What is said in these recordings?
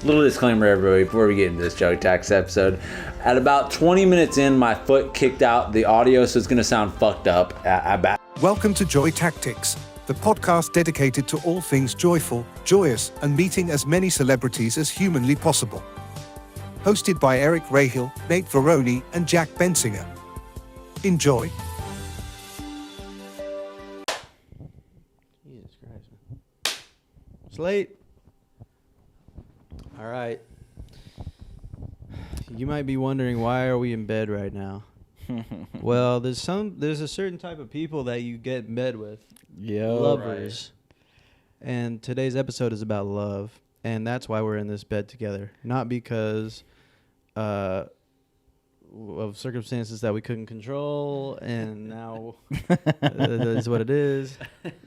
Little disclaimer, everybody, before we get into this Joey Tax episode. At about 20 minutes in, my foot kicked out the audio, so it's going to sound fucked up. Welcome to Joy Tactics, the podcast dedicated to all things joyful, joyous, and meeting as many celebrities as humanly possible. Hosted by Eric Rahill, Nate Veroni, and Jack Bensinger. Enjoy. Jesus Christ. It's late. All right. You might be wondering, why are we in bed right now? Well, there's a certain type of people that you get in bed with. Lovers. Right. And today's episode is about love. And that's why we're in this bed together. Not because of circumstances that we couldn't control, and now that is what it is.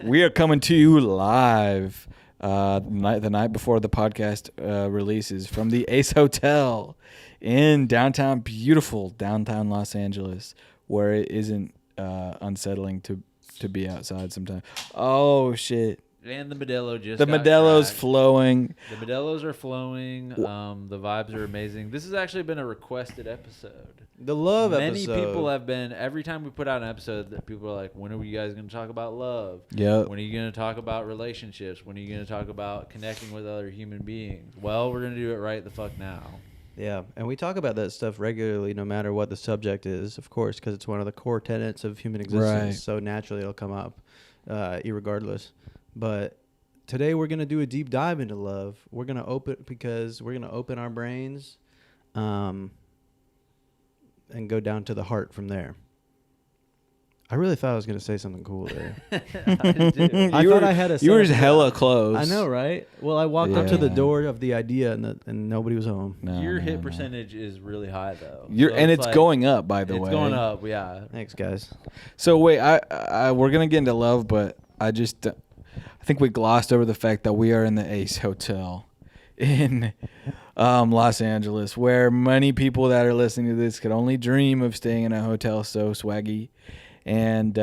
We are coming to you live the night before the podcast releases from the Ace Hotel in beautiful downtown Los Angeles, where it isn't unsettling to be outside sometimes. Oh shit. And the Modelo Modelo's flowing. The Modelos are flowing. The vibes are amazing. This has actually been a requested episode. The love episode. Many people have been, every time we put out an episode, that people are like, when are you guys going to talk about love? Yep. When are you going to talk about relationships? When are you going to talk about connecting with other human beings? Well, we're going to do it right the fuck now. Yeah, and we talk about that stuff regularly, no matter what the subject is, of course, because it's one of the core tenets of human existence. Right. So naturally it'll come up, irregardless. But today we're going to do a deep dive into love. We're going to open our brains and go down to the heart from there. I really thought I was going to say something cool there. I thought I had a... You were hella close. I know, right? Well, I walked up to the door of the idea and nobody was home. Your hit percentage is really high, though. It's going up, by the way. It's going up, yeah. Thanks, guys. So, wait, we're going to get into love, but I think we glossed over the fact that we are in the Ace Hotel in Los Angeles, where many people that are listening to this could only dream of staying in a hotel so swaggy. And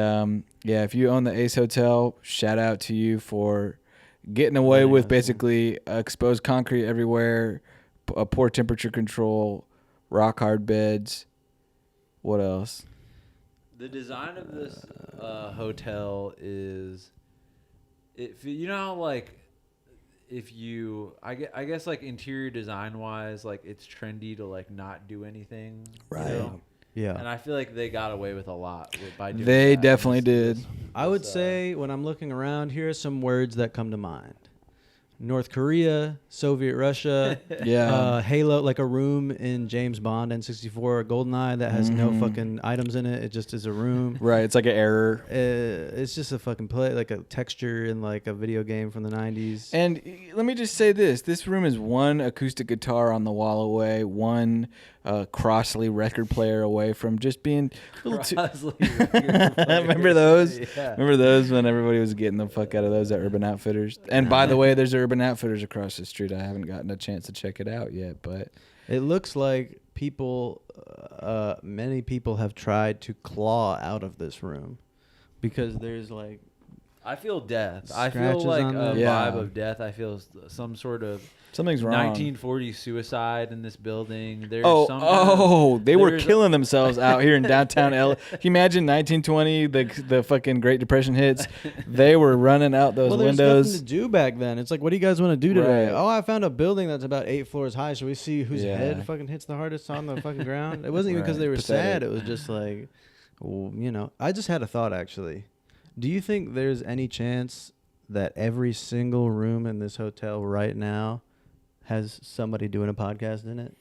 if you own the Ace Hotel, shout out to you for getting away with basically exposed concrete everywhere, a poor temperature control, rock hard beds. What else? The design of this hotel is, you know how, like, I guess like interior design wise, like it's trendy to like not do anything, right? You know? Yeah, and I feel like they got away with a lot by doing They that. definitely did. I would say when I'm looking around, here are some words that come to mind: North Korea, Soviet Russia, Halo, like a room in James Bond N64 or GoldenEye that has no fucking items in it. It just is a room. Right, it's like an error. It's just a fucking play, like a texture in like a video game from the 90s. And let me just say this room is one acoustic guitar on the wall away, one Crossley record player away from just being a little too... Remember those? Yeah. Remember those when everybody was getting the fuck out of those at Urban Outfitters? And by the way, there's Urban Outfitters across the street. I haven't gotten a chance to check it out yet, but it looks like many people have tried to claw out of this room because there's like... I feel death. I feel like a vibe of death. I feel some sort of... Something's wrong. 1940s suicide in this building. There's they were killing themselves out here in downtown LA. Can you imagine 1920, the fucking Great Depression hits? They were running out those windows. There's nothing to do back then. It's like, what do you guys want to do today? Right. Oh, I found a building that's about 8 floors high. Should we see whose head fucking hits the hardest on the fucking ground? It wasn't even because they were sad. It was just like, I just had a thought, actually. Do you think there's any chance that every single room in this hotel right now has somebody doing a podcast in it?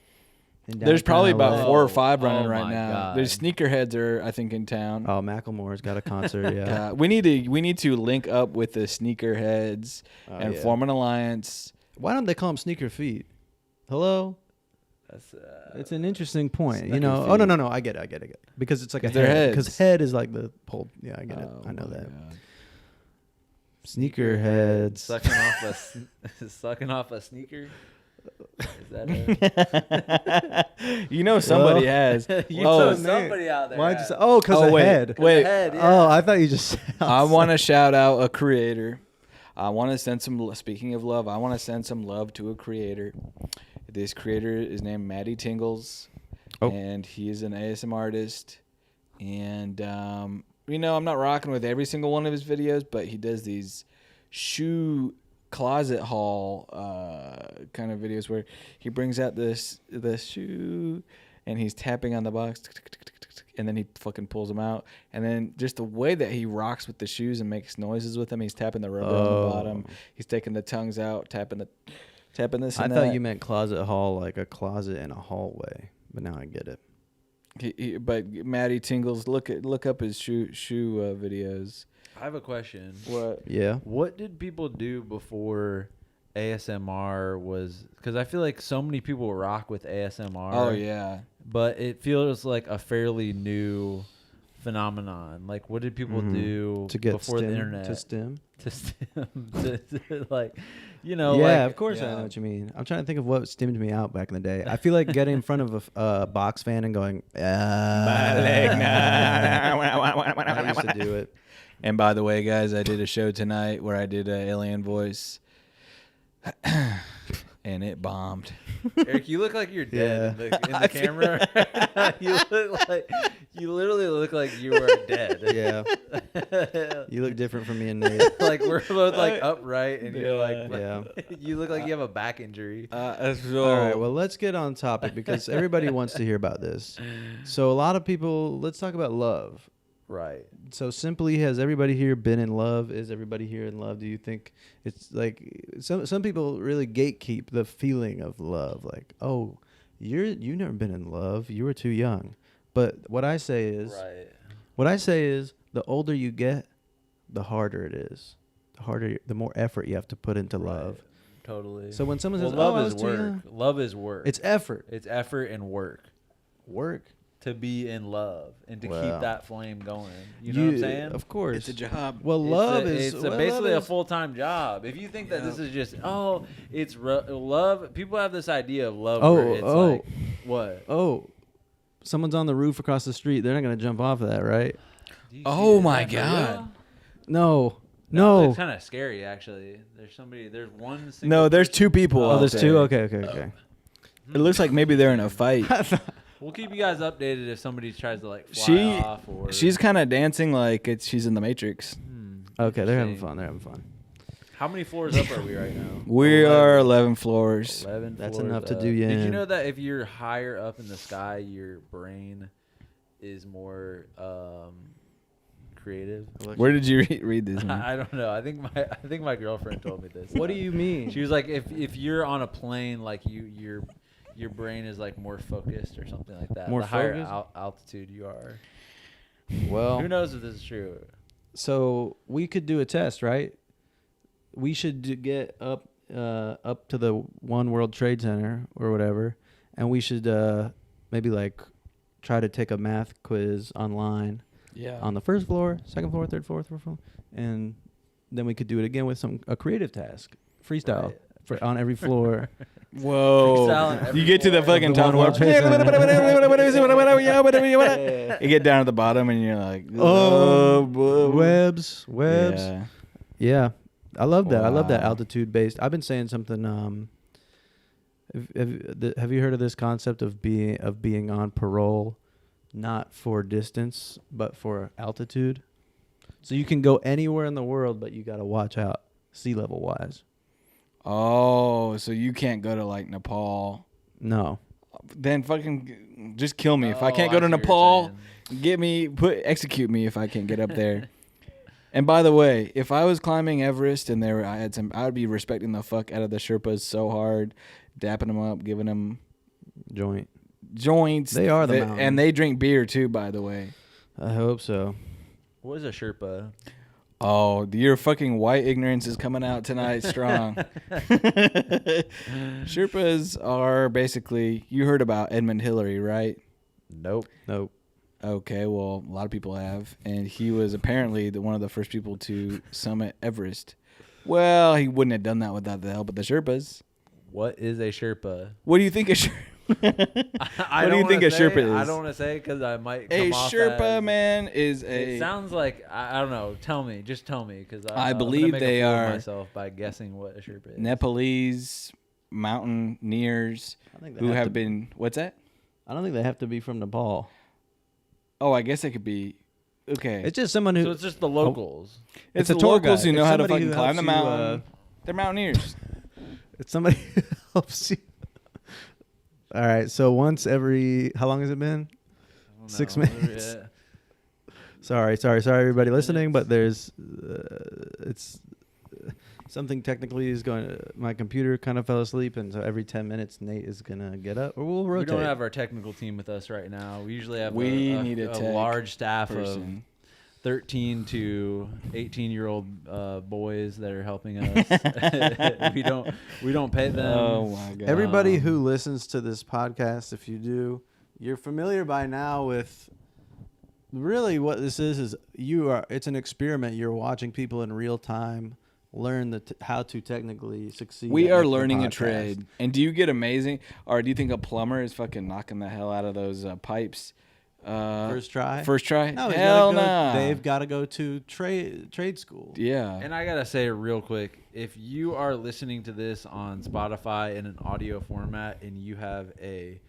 There's probably about 4 or 5 running right now. God. There's sneakerheads are, I think, in town. Oh, Macklemore's got a concert. Yeah, we need to link up with the sneakerheads and form an alliance. Why don't they call them sneaker feet? Hello. It's an interesting point. No. I get it. Because it's like a head. Because head is like the whole. Yeah, I get it. I know that. God. Sneakerheads sucking off a sneaker. Is that it? Somebody has. Somebody out there. Why'd you say? Oh, because of head. Wait. Head, yeah. Oh, I thought you just said. I want to shout out a creator. I want to send some. Speaking of love, I want to send some love to a creator. This creator is named Maddie Tingles, and he is an ASM artist. And I'm not rocking with every single one of his videos, but he does these shoe closet haul kind of videos where he brings out the shoe and he's tapping on the box, and then he fucking pulls them out, and then just the way that he rocks with the shoes and makes noises with them, he's tapping the rubber on the bottom, he's taking the tongues out, tapping this and I that. thought you meant closet haul, like a closet in a hallway, but now I get it. But Maddie Tingles, look up his shoe videos. I have a question. What? Yeah. What did people do before ASMR was? Because I feel like so many people rock with ASMR. Oh yeah. But it feels like a fairly new phenomenon. Like, what did people do to get before the internet? To stim? To stim. to, like, Yeah, like, of course I know what you mean. I'm trying to think of what stimmed me out back in the day. I feel like getting in front of a box fan and going, I used to do it. And by the way, guys, I did a show tonight where I did an alien voice, and it bombed. Eric, you look like you're dead in the camera. you literally look like you were dead. Yeah. You look different from me and Nate. Like, we're both like upright, and you're like, Yeah. you look like you have a back injury. All right, well, let's get on topic because everybody wants to hear about this. So a lot of people, let's talk about love. Right. So simply, has everybody here been in love? Is everybody here in love? Do you think it's like some people really gatekeep the feeling of love? Like, oh, you've never been in love. You were too young. But what I say is, the older you get, the harder it is. The more effort you have to put into love. Totally. So when someone says, love "Oh, I is was too work. young," Love is work. it's effort. It's effort and work. Work. To be in love and to Well, keep that flame going. You know what I'm saying? Of course. It's a job. Well, love is basically a full-time job. If you think that this is just it's love, people have this idea of love where it's like what? Oh, someone's on the roof across the street. They're not gonna jump off of that, right? Oh my Is that for God. real? No. It's kind of scary actually. There's one single No, there's two people. Oh, out there's there. two. Okay. It looks like maybe they're in a fight. We'll keep you guys updated if somebody tries to like fly off or She's kind of dancing like she's in the Matrix. Okay, they're having Interesting. fun. How many floors up are we right now? We are 11 floors. 11 That's floors enough to up. do you Did you in. know that if you're higher up in the sky, your brain is more creative? Where did you read this? Man? I don't know. I think my girlfriend told me this. What do you mean? She was like, if you're on a plane, like your brain is like more focused or something like that. More the higher focused? altitude you are. Well, Who knows if this is true? so we could do a test, right? We should get up to the One World Trade Center or whatever, and we should maybe like try to take a math quiz online. Yeah. On the first floor, second floor, third floor, fourth floor, and then we could do it again with a creative task, freestyle on every floor. Whoa. Freestyle You get to the fucking The top One World Trade You get down at the bottom and you're like, webs. Yeah. Yeah, I love that. I love that Wow. altitude based. I've been saying something. Have you heard of this concept of being on parole, not for distance but for altitude? So you can go anywhere in the world, but you got to watch out sea level wise. Oh, so you can't go to like Nepal. No. Then fucking just kill me. If I Oh, can't go I to see what you're Nepal, saying. execute me if I can't get up there. And by the way, if I was climbing Everest and I would be respecting the fuck out of the Sherpas so hard, dapping them up, giving them Joint. joints. They are the mountain. and they drink beer too, by the way. I hope so. What is a Sherpa? Oh, your fucking white ignorance is coming out tonight strong. Sherpas are basically, you heard about Edmund Hillary, right? Nope. Okay, well, a lot of people have. And he was apparently one of the first people to summit Everest. Well, he wouldn't have done that without the help of the Sherpas. What is a Sherpa? What do you think a Sherpa? What do you think a Sherpa is? I don't want to say because I might come A off Sherpa, as, man, is a. It sounds like I don't know. Tell me, just tell me, because I believe they are myself by guessing what a Sherpa is. Nepalese mountaineers I think they who have to, been. What's that? I don't think they have to be from Nepal. Oh, I guess it could be. Okay. It's just someone who. So it's just the locals. It's a the tour locals guide. who know It's how to somebody fucking who climb the helps you, mountain. They're mountaineers. It's somebody who helps you. All right. So once every. How long has it been? 6 minutes. Yeah. Sorry, everybody listening, but there's. It's. Something technically is going. My computer kind of fell asleep, and so every 10 minutes, Nate is gonna get up, or we'll rotate. We don't have our technical team with us right now. We usually have need a tech large staff person. of 13 to 18-year-old boys that are helping us. we don't pay them. Oh my god! Everybody who listens to this podcast, if you do, you're familiar by now with. Really, what this is it's an experiment. You're watching people in real time learn how to technically succeed. We at are making learning a podcast. trade. And do you get amazing, or do you think a plumber is fucking knocking the hell out of those pipes? First try? First try? No, hell no. They've got to go to trade school. Yeah. And I gotta say real quick, if you are listening to this on Spotify in an audio format and you have a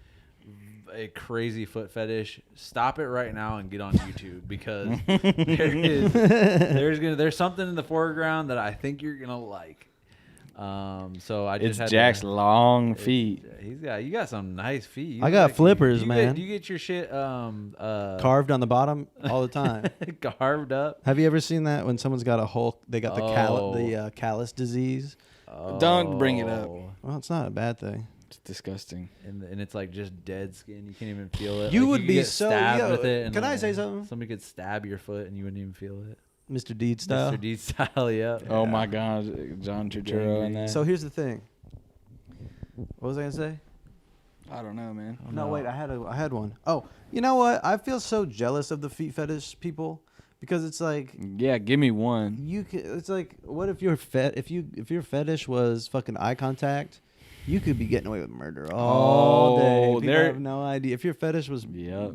crazy foot fetish, stop it right now and get on YouTube, because there's something in the foreground that I think you're gonna like. So I just it's Jack's long feet. You got some nice feet. I got flippers, man. You get your shit Carved on the bottom all the time. carved up. Have you ever seen that when someone's got a hole? They got the callus disease. Don't bring it up. Well, it's not a bad thing. It's disgusting. And it's like just dead skin. You can't even feel it. You Like, would could be get so- stabbed yo, with it. And can I say something? Somebody could stab your foot and you wouldn't even feel it. Mr. Deed style. Mr. D style, yeah. Oh my god, John Turturro and that. So here's the thing. What was I gonna say? I don't know, man. No, wait, I had one. Oh, you know what? I feel so jealous of the feet fetish people, because it's like Yeah, give me one. it's like, what if your if your fetish was fucking eye contact, you could be getting away with murder all day. People there- have no idea. If your fetish was Yep.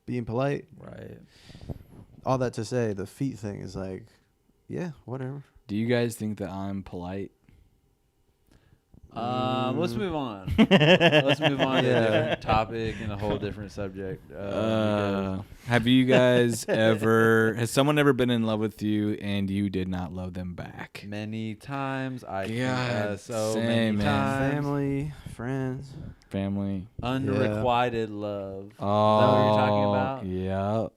being polite, Right. all that to say, the feet thing is like, yeah, whatever. Do you guys think that I'm polite? Let's move on. Let's move on to a different topic and a whole different subject. Have you guys has someone ever been in love with you and you did not love them back? Many times. God, So same, many man. times. Family, friends. Family. Unrequited love. Oh, Is that what you're talking about? Yeah.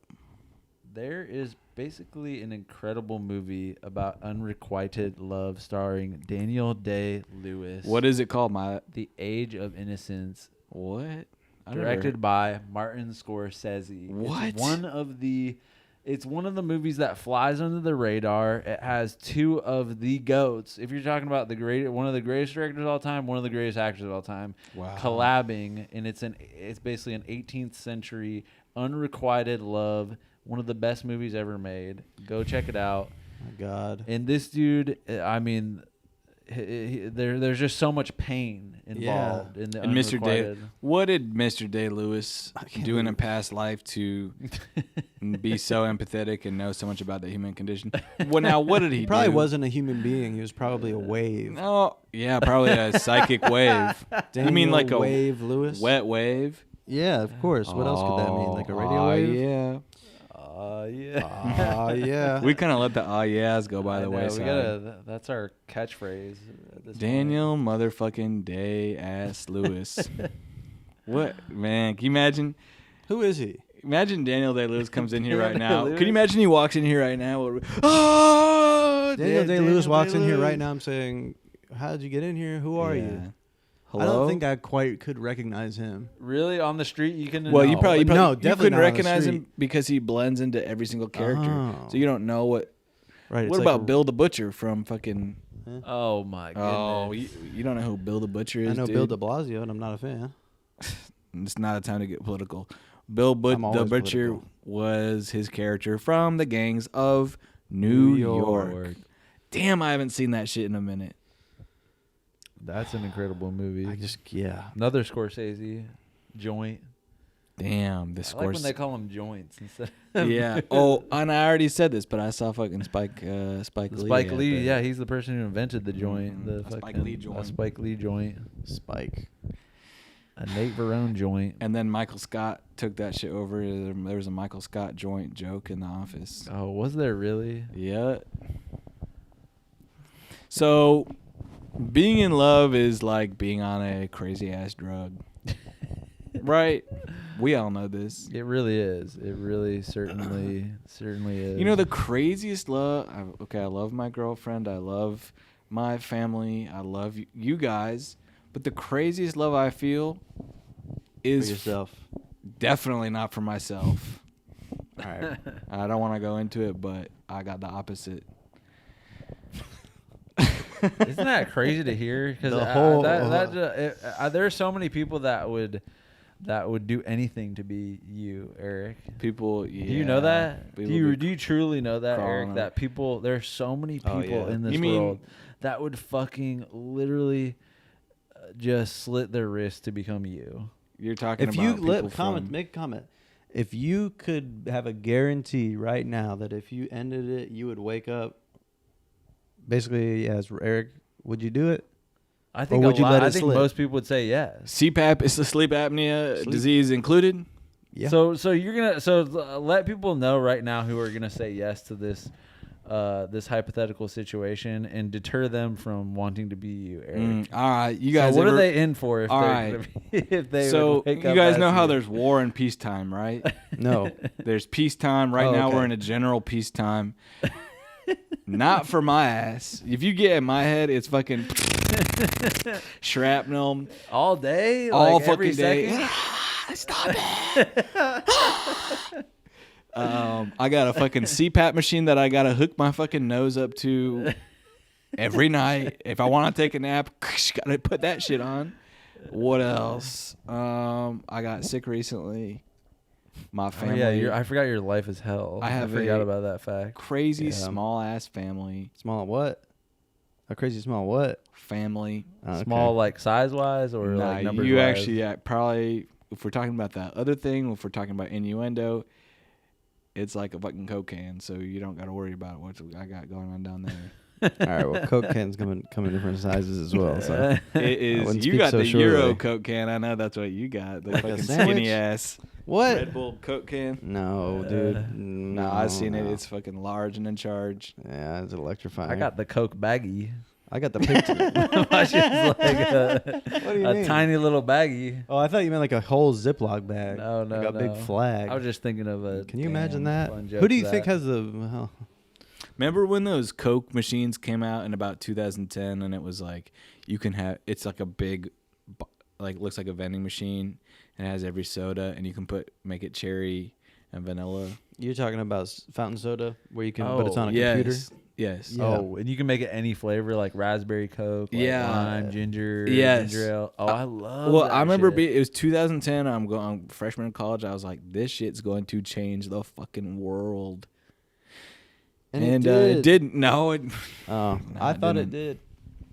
There is basically an incredible movie about unrequited love starring Daniel Day-Lewis. What is it called? The Age of Innocence. What? Directed by Martin Scorsese. What? It's one of the movies that flies under the radar. It has two of the GOATs. If you're talking about one of the greatest directors of all time, one of the greatest actors of all time, collabing, and it's basically an 18th century unrequited love. One of the best movies ever made. Go check it out. My God. And this dude, I mean, there's just so much pain involved in the And Mr. Day, unrequited. what did Mr. Day-Lewis do in a past life to be so empathetic and know so much about the human condition? Well, now what did he He probably do? wasn't a human being. He was probably a wave. No, yeah, probably a psychic wave. You mean like a wave, Lewis? wet wave? Yeah, of course. What else could that mean? Like a radio wave? Yeah. Yeah. Yeah. We kind of let the yeahs go by the wayside. That's our catchphrase. At this Daniel motherfucking Day-ass Lewis. What, man? Can you imagine? Who is he? Imagine Daniel Day-Lewis comes in here right Daniel now. Day-Lewis? Can you imagine he walks in here right now? Oh, Daniel Day-Lewis walks in here right now. I'm saying, how did you get in here? Who are you? Hello? I don't think I quite could recognize him. Really, on the street you can. Well, you probably No, you definitely couldn't not on the recognize him street. because he blends into every single character. Oh. So you don't know what. Right. it's What like about Bill the Butcher from fucking? Oh my goodness. Oh, you don't know who Bill the Butcher is? I know dude? Bill de Blasio, and I'm not a fan. It's not a time to get political. Bill I'm the always Butcher political. was his character from the gangs of New York. Damn, I haven't seen that shit in a minute. That's an incredible movie. Another Scorsese joint. Damn, the I like when they call them joints instead. Yeah. Oh, and I already said this, but I saw fucking Spike Lee. Spike Lee, yeah, he's the person who invented the joint. Mm-hmm. The Spike Lee joint. A Spike Lee joint. Spike. A Nate Verone joint. And then Michael Scott took that shit over. There was a Michael Scott joint joke in The Office. Oh, was there really? Yeah. So, being in love is like being on a crazy ass drug. Right? We all know this. It really is. It really certainly is. You know, the craziest love. I love my girlfriend. I love my family. I love you guys. But the craziest love I feel is for yourself. Definitely not for myself. All right. I don't want to go into it, but I got the opposite. Isn't that crazy to hear? Because there's so many people that would do anything to be you, Eric. People, yeah. Do you know that? Do you truly know that, Eric? up. That people, there's so many people in this world that would fucking literally just slit their wrist to become you. You're talking If about you people make a comment. If you could have a guarantee right now that if you ended it, you would wake up basically as Eric, would you do it? I think most people would say yes. CPAP is the sleep apnea disease included. Yeah. So you're gonna let people know right now who are gonna say yes to this hypothetical situation and deter them from wanting to be you, Eric. All right, you guys. So what are they in for if all they're right. gonna be, if they So would wake you up guys as know how you? there's war and peacetime, right? No. There's peacetime. Right now okay. we're in a general peacetime. Not for my ass. If you get in my head, it's fucking shrapnel all day, all like fucking every day. second? Stop it. I got a fucking CPAP machine that I gotta hook my fucking nose up to every night. If I want to take a nap, gotta put that shit on. What else? I got sick recently. My family. Oh, yeah, I forgot your life is hell. I forgot about that fact. Crazy small ass family. Small what? A crazy small what? Family. Okay. Small like size wise or like numbers you wise? actually probably, if we're talking about that other thing, if we're talking about innuendo, it's like a fucking Coke can, so you don't got to worry about what I got going on down there. All right, well, Coke cans come in different sizes as well. So it is. You got the Euro Coke can. I know that's what you got. The fucking skinny ass. What? Red Bull Coke can. No, dude. No, I've seen it. It's fucking large and in charge. Yeah, it's electrifying. I got the Coke baggie. I got the picture. It's like What do you mean? tiny little baggie. Oh, I thought you meant like a whole Ziploc bag. No, like a big flag. I was just thinking of a. Can you imagine that? fun joke Who do you for think that. has the? Remember when those Coke machines came out in about 2010, and it was like you can have. It's like a big, like looks like a vending machine, and it has every soda, and you can make it cherry and vanilla. You're talking about fountain soda, where you can, but it's on a yes. computer. Yes. Yeah. Oh, and you can make it any flavor, like raspberry Coke, like lime, ginger, Yes. ginger ale. Oh, I love. Well, that I remember shit. it was 2010. I'm freshman in college. I was like, this shit's going to change the fucking world. And it didn't. No, it. Oh, I thought it did.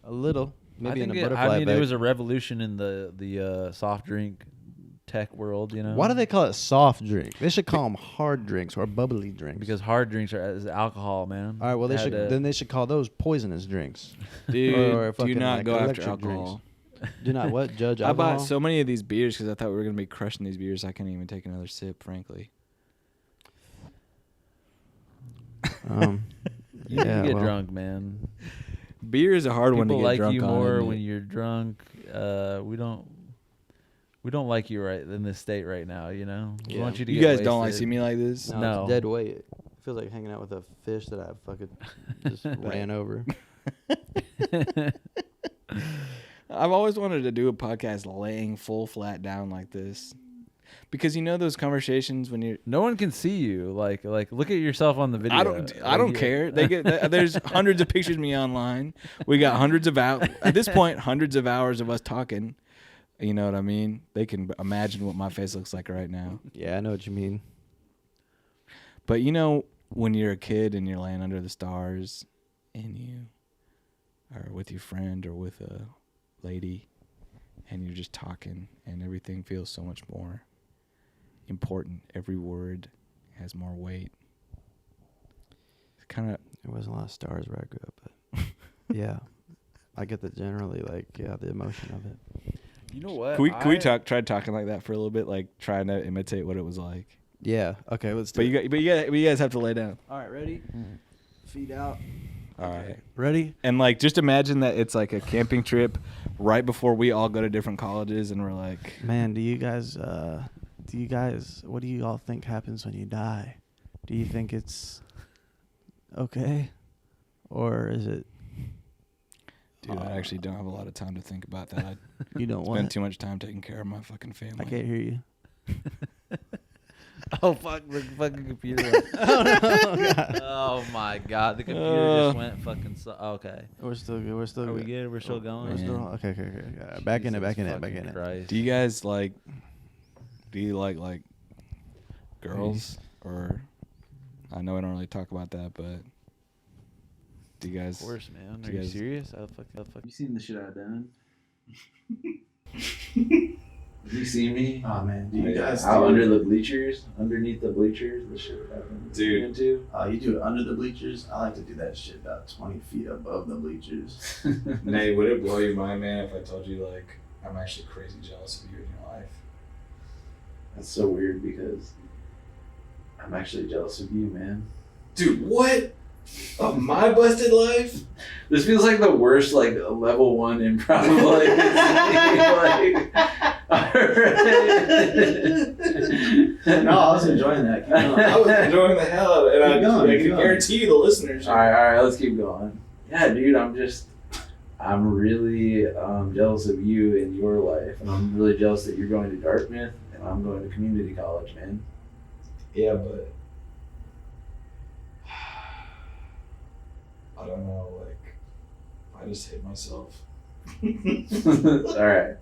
A little, maybe in a butterfly I mean, bag. it was a revolution in the soft drink tech world. You know, Why do they call it soft drink? They should call them hard drinks or bubbly drinks. Because hard drinks is alcohol, man. All right, well they should call those poisonous drinks. Dude, Or do fucking, not like, go after electric alcohol. Do not what? Judge I alcohol? bought so many of these beers because I thought we were going to be crushing these beers. I can't even take another sip, frankly. You get drunk, man. Beer is a hard one to People get like drunk you on. more isn't when it? you're drunk. We don't like you right in this state right now. You know, we Yeah. want you to. You get guys don't like wasted. see me like this? No, it's dead weight. It feels like hanging out with a fish that I fucking just ran over. I've always wanted to do a podcast laying full flat down like this. Because you know those conversations when you're No one can see you. Like look at yourself on the video. I don't care. They get there's hundreds of pictures of me online. We got hundreds of at this point hundreds of hours of us talking. You know what I mean? They can imagine what my face looks like right now. Yeah, I know what you mean. But you know when you're a kid and you're laying under the stars and you are with your friend or with a lady, and you're just talking, and everything feels so much more important. Every word has more weight. It's kind of. There wasn't a lot of stars where I grew up, but yeah, I get the generally the emotion of it. You know what? Can we try talking like that for a little bit, like trying to imitate what it was like? Yeah. Okay. Let's do But it. you guys have to lay down. All right. Ready? Feet out. All right. Ready? And like, just imagine that it's like a camping trip right before we all go to different colleges, and we're like, Man, what do you all think happens when you die? Do you think it's okay? Or is it? dude, I actually don't have a lot of time to think about that. I You don't spend want? too much time taking care of my fucking family. I can't hear you. Oh fuck! The fucking computer. Oh my god! The computer just went fucking. Okay. We're still good. We're still Are we good. good? We're still going. We're still, okay. Back in it. Back in it. Do you guys like girls, or I know I don't really talk about that, but do you guys? Of course, man. do Are you you guys- serious? I'll fuck. You seen the shit I've done? Have you seen me? Oh man, do you guys Out under the bleachers, underneath the bleachers, the shit I've been Dude. into. You do it under the bleachers. I like to do that shit about 20 feet above the bleachers. Nate, would it blow your mind, man, if I told you like I'm actually crazy jealous of you in your life? That's so weird because I'm actually jealous of you, man. Dude, what? Of my busted life? This feels like the worst, like level 1 improv. No, I was enjoying that. Keep going. I was enjoying the hell out of it, and Keep going, I keep can going. guarantee you the listeners. All right, let's keep going. Yeah, dude, I'm really jealous of you and your life, and I'm really jealous that you're going to Dartmouth and I'm going to community college, man. Yeah, but I don't know, like, I just hate myself. All right.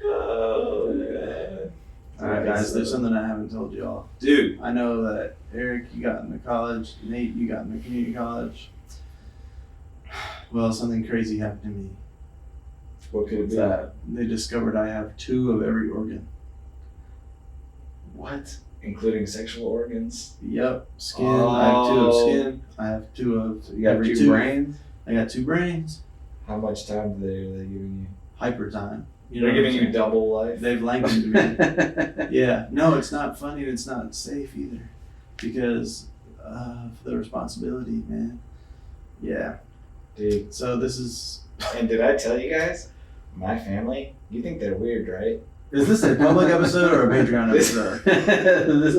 Oh, God. Alright, guys, there's something I haven't told y'all. Dude. I know that Eric, you got into college. Nate, you got into community college. Well, something crazy happened to me. What could it What's be? that? They discovered I have 2 of every organ. What? Including sexual organs? Yep, skin. I have 2 of Oh. skin. I have 2 of You got every 2 brains? I got 2 brains. How much time are they giving you? Hyper time. You They're know what giving I'm you saying? double life? They've lengthened me. Yeah, no, it's not funny and it's not safe either because of the responsibility, man. Yeah. Dude. So this is. And did I tell you guys? My family? You think they're weird, right? Is this a public episode or a Patreon episode? This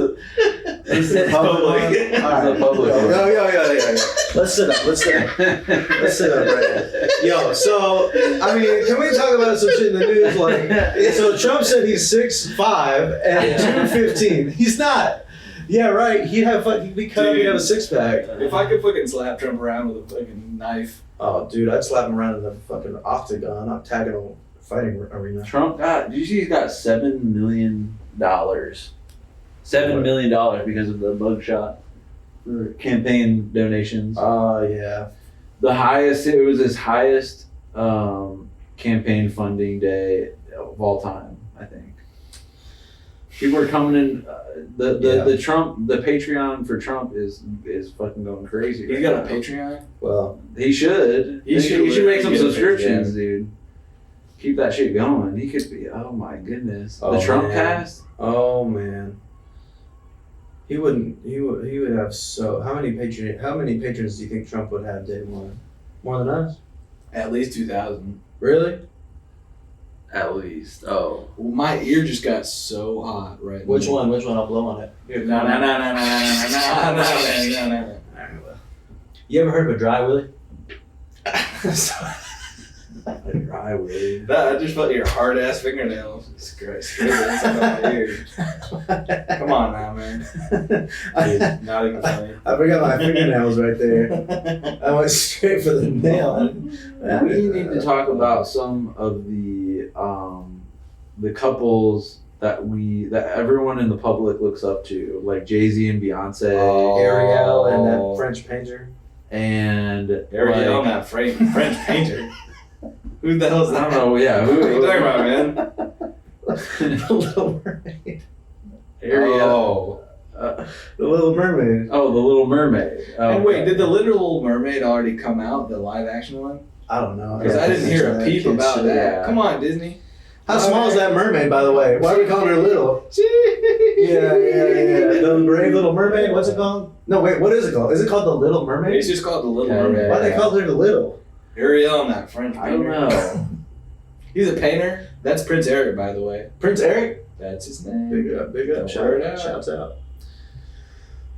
is a public one? This is a Alright. public one. Yeah. Let's sit up. Let's sit up right now. Yo, so I mean, can we talk about some shit in the news? Like, so Trump said he's 6'5" and 215. He's not. Yeah, right. He'd be cut up. He'd have a 6-pack. If I could fucking slap Trump around with a fucking knife. Oh, dude, I'd slap him around in the fucking octagon, octagonal fighting arena. Trump did you see he's got $7 million? $7 million because of the mug shot for campaign donations. Oh, yeah. It was his highest campaign funding day of all time, I think. People are coming in. The Patreon for Trump is fucking going crazy. He's got a Patreon? Well, He should. He He should should make some get a subscriptions, Patreon. dude. Keep that shit going. He could be. Oh my goodness. Oh, The Trump man. cast. oh man. He would have how many patrons do you think Trump would have day one? More than us? At least 2,000. Really? At least. Oh. Well, my ear just got so hot right Which now. one? Which one? I'll blow on it. No. You ever heard of a dry willy? A dry willy. I just felt your hard ass fingernails scraping inside my ear. Come on now, man. Not even funny. I forgot my fingernails right there. I went straight for the nail. We need to talk about some of the couples that everyone in the public looks up to, like Jay-Z and Beyonce. Ariel and that French painter. and Ariel, that French painter. Who the hell is that? I don't know. Yeah, Who are you talking about, man? The Little Mermaid. Ariel. The Little Mermaid. Oh, the Little Mermaid. Oh, And wait, did the Little Mermaid already come out, the live action one? I don't know. Because I didn't hear a peep about shit. that. Yeah. Come on, Disney. How small is that mermaid, by the way? Why are we calling her little? Yeah. The Brave Little Mermaid. What's it called? No, wait. What is it called? Is it called the Little Mermaid? It's just called the Little Yeah, Mermaid. Why they called her the Little? Ariel, that French painter. I don't know. He's a painter. That's Prince Eric, by the way. Prince Eric. That's his name. Big up. Shouts out.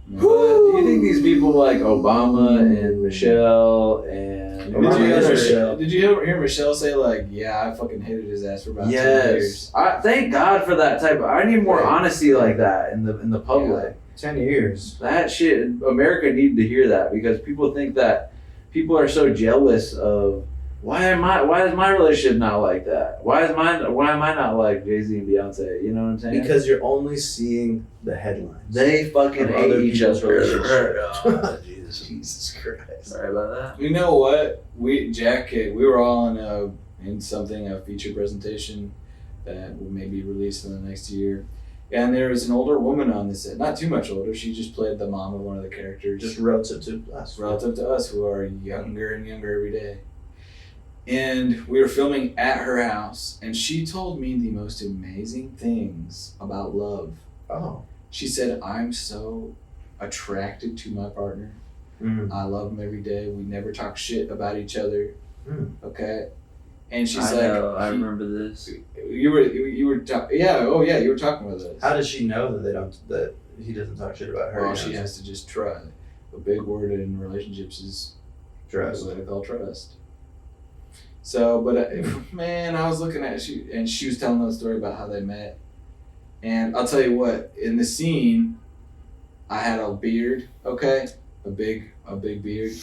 But do you think these people like Obama and Michelle and Did you hear Michelle say like, yeah, I fucking hated his ass for about 2 years? Thank God for that type of. I need more honesty like that in the public. 10 years. That shit, America needed to hear that because people think that people are so jealous of why is my relationship not like that? Why am I not like Jay-Z and Beyonce? You know what I'm saying? Because you're only seeing the headlines. they fucking Of other hate each other's people's relationships. Oh, Jesus Christ. Sorry about that. You know what? We were all in something, a feature presentation that will maybe released in the next year. And there was an older woman on the set, not too much older. She just played the mom of one of the characters. Just relative to us. Relative to us, who are younger and younger every day. And we were filming at her house, and she told me the most amazing things about love. Oh. She said, I'm so attracted to my partner. I love him every day. We never talk shit about each other. Okay? And she's I remember this. You were talking, you were talking with us. How does she know that he doesn't talk shit about her? Well, she has to just try. A big word in relationships is Trust. what I call trust. So, but man, I was looking at she was telling us a story about how they met. And I'll tell you what, in the scene, I had a beard, okay? A big beard.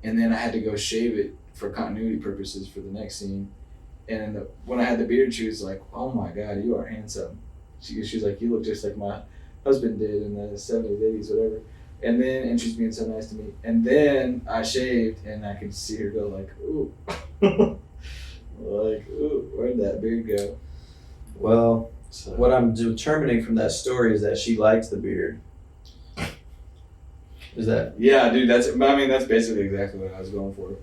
And then I had to go shave it for continuity purposes for the next scene. And when I had the beard, she was like, oh my God, you are handsome. She was like, you look just like my husband did in the 70s, 80s, whatever. And she's being so nice to me. And then I shaved, and I could see her go like, ooh. Like, ooh, where'd that beard go? Well, So, what I'm determining from that story is that she likes the beard. Is that? yeah, dude, that's basically exactly what I was going for.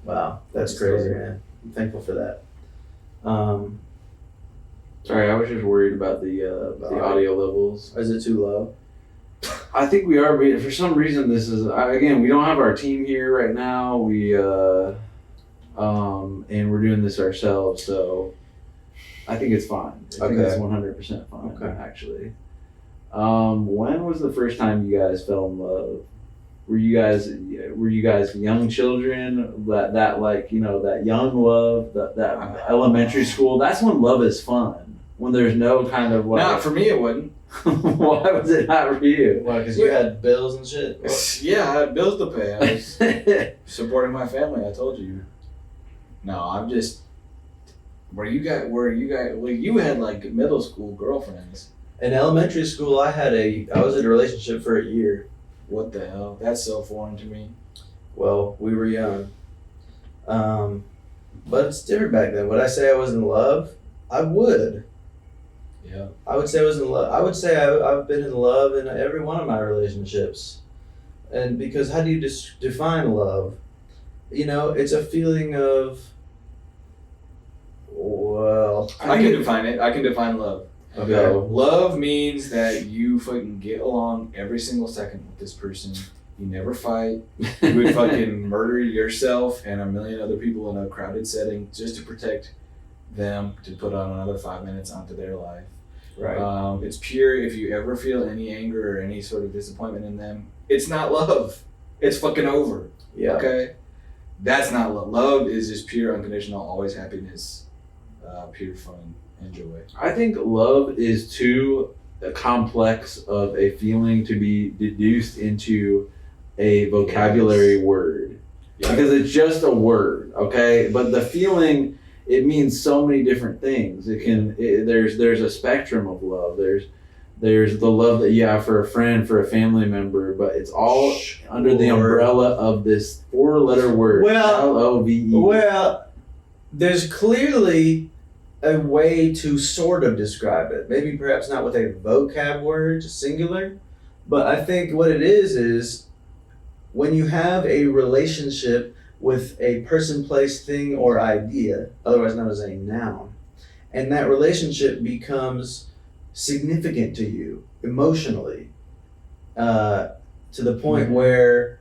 Wow, that's crazy, man. I'm thankful for that. Sorry, I was just worried about the audio levels. Is it too low? I think we are. For some reason, this is again. We don't have our team here right now. We and we're doing this ourselves, so I think it's fine. I think it's 100% fine. Okay. Actually, when was the first time you guys fell in love? Were you guys young children? That like that young love, that elementary school. That's when love is fun. When there's no kind of like. Nah, for me it wasn't. Why was it not for you? Why? Because you had bills and shit. Yeah, I had bills to pay. I was supporting my family. I told you. No, I'm just. Were you guys? Well, you had like middle school girlfriends. In elementary school, I was in a relationship for a year. What the hell? That's so foreign to me. Well, we were young. But it's different back then. Would I say I was in love? I would. Yeah. I would say I was in love. I would say I've been in love in every one of my relationships. And because how do you define love? It's a feeling of, well... I can define it. I can define love. Okay. Love means that you fucking get along every single second with this person. You never fight. You would fucking murder yourself and a million other people in a crowded setting just to protect them, to put on another 5 minutes onto their life. Right. It's pure. If you ever feel any anger or any sort of disappointment in them, it's not love. It's fucking over. Yeah. Okay? That's not love. Love is just pure, unconditional, always happiness, pure fun and joy. I think love is too complex of a feeling to be deduced into a vocabulary word. Yeah. Because it's just a word, okay? But the feeling, it means so many different things. There's a spectrum of love. There's the love that you have for a friend, for a family member, but it's all under the umbrella of this 4-letter word. Love. Well, there's clearly a way to sort of describe it. Maybe perhaps not with a vocab word, singular, but I think what it is when you have a relationship with a person, place, thing, or idea, otherwise known as a noun, and that relationship becomes significant to you emotionally, to the point where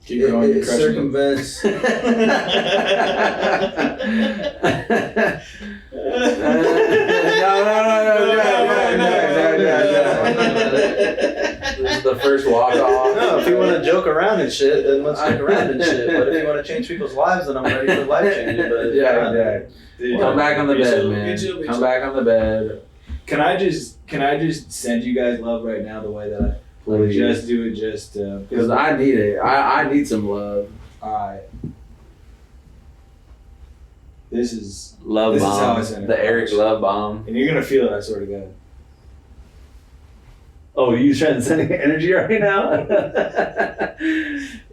it circumvents. This is the first walk off. No, if you want to joke around and shit, then let's joke around and shit. But if you want to change people's lives, then I'm ready for life changing. But yeah. Come back on the bed, man. Come back on the bed. Can I just send you guys love right now the way that I Please. just do it just because I need it. I need some love. Alright. This is Love this bomb. Is how I send it. The Eric love bomb. And you're gonna feel it, I swear to God. Oh, you transcending energy right now?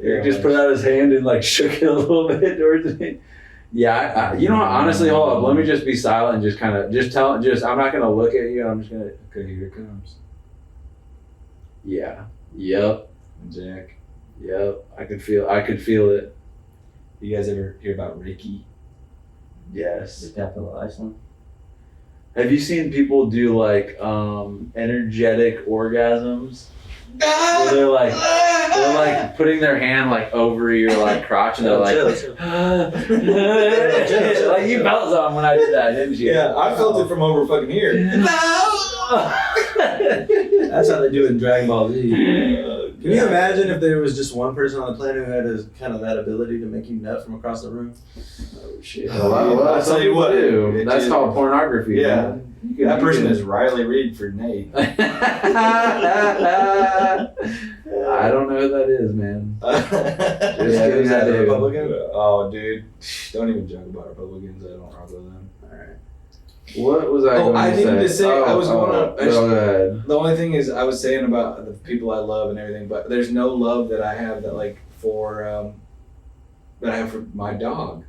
Eric just put out his hand and like shook it a little bit towards me. Yeah, you know what? Honestly, hold up. Let me just be silent and just kind of I'm not gonna look at you. I'm just gonna. Okay, here it comes. Yeah. Yep. Jack. Yep. I could feel it. You guys ever hear about Reiki? Yes. The capital Iceland. Have you seen people do like energetic orgasms? Where they're like putting their hand like over your like crotch and they're like like you felt something when I did that, didn't you? Yeah, I felt it from over fucking here. that's how they do it in Dragon Ball Z. Can you imagine if there was just one person on the planet who had kind of that ability to make you nut from across the room? Oh shit! Well, I'll tell you what. That's called pornography. Yeah. Man. That person is Riley Reid for Nate. I don't know who that is, man. Just kidding, that a Republican? Oh, dude. Don't even joke about Republicans. I don't rock with them. Alright. What was I going to say? I needed to say, I was going to... Go ahead. The only thing is, I was saying about the people I love and everything, but there's no love that I have that like for, that I have for my dog.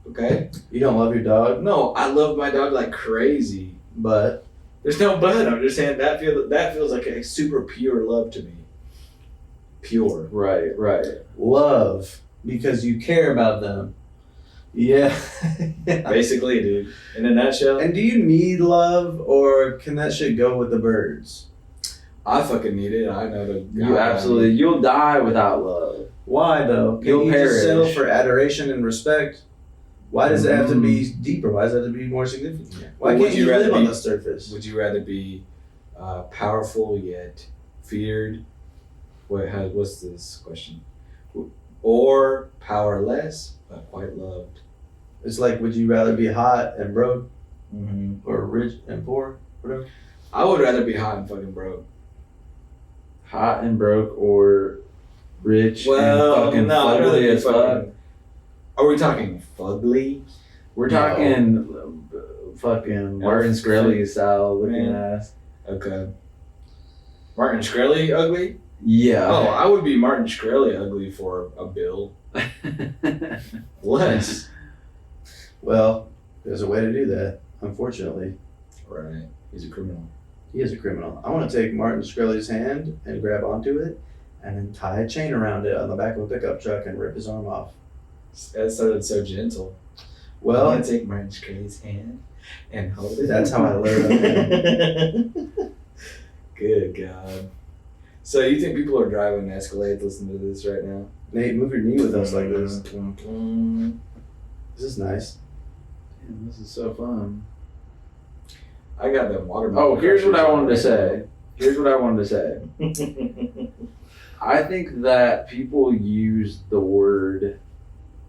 Okay? You don't love your dog? No, I love my dog like crazy. But There's no but. I'm just saying that feels like a super pure love to me. Pure. Right. love because you care about them. Yeah. Basically, dude. In a nutshell. And do you need love, or can that shit go with the birds? I fucking need it. I know the You absolutely. You'll die without love. Why though? Can You'll you perish. just settle for adoration and respect? Why does it have to be deeper? Why does it have to be more significant? Why Would can't you rather live on be- the surface? Would you rather be powerful yet feared? What's this question? Or powerless but quite loved? It's like, would you rather be hot and broke, Mm-hmm. or rich and poor, whatever? I would rather be hot and fucking broke. Hot and broke or rich Well, and fucking no, I'd rather fugly be as fuck. fucking. Are we talking fugly? We're No. talking fucking Martin Shkreli style looking Man. ass. Okay. Martin Shkreli ugly? Yeah. Oh, I would be Martin Shkreli ugly for a bill. Less. Well, there's a way to do that, unfortunately. Right. He's a criminal. He is a criminal. I want to take Martin Shkreli's hand and grab onto it and then tie a chain around it on the back of a pickup truck and rip his arm off. That sounded so gentle. I Well, want to take Martin Shkreli's hand and hold it. that's how I learned. Good God. So you think people are driving Escalades listening to this right now? Nate, move your knee with us like this. This is nice. Damn, this is so fun. I got them water. Oh, here's what I wanted to say. I think that people use the word,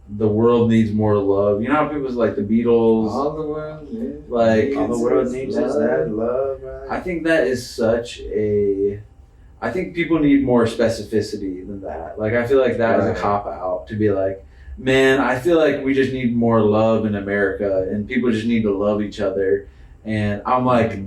the world needs more love. You know how people's like the Beatles, All the world, yeah. like All the world needs is that love, I right? think that is I think people need more specificity than that. Like, I feel like that is a Right. cop-out to be like, man, I feel like we just need more love in America and people just need to love each other. And I'm like,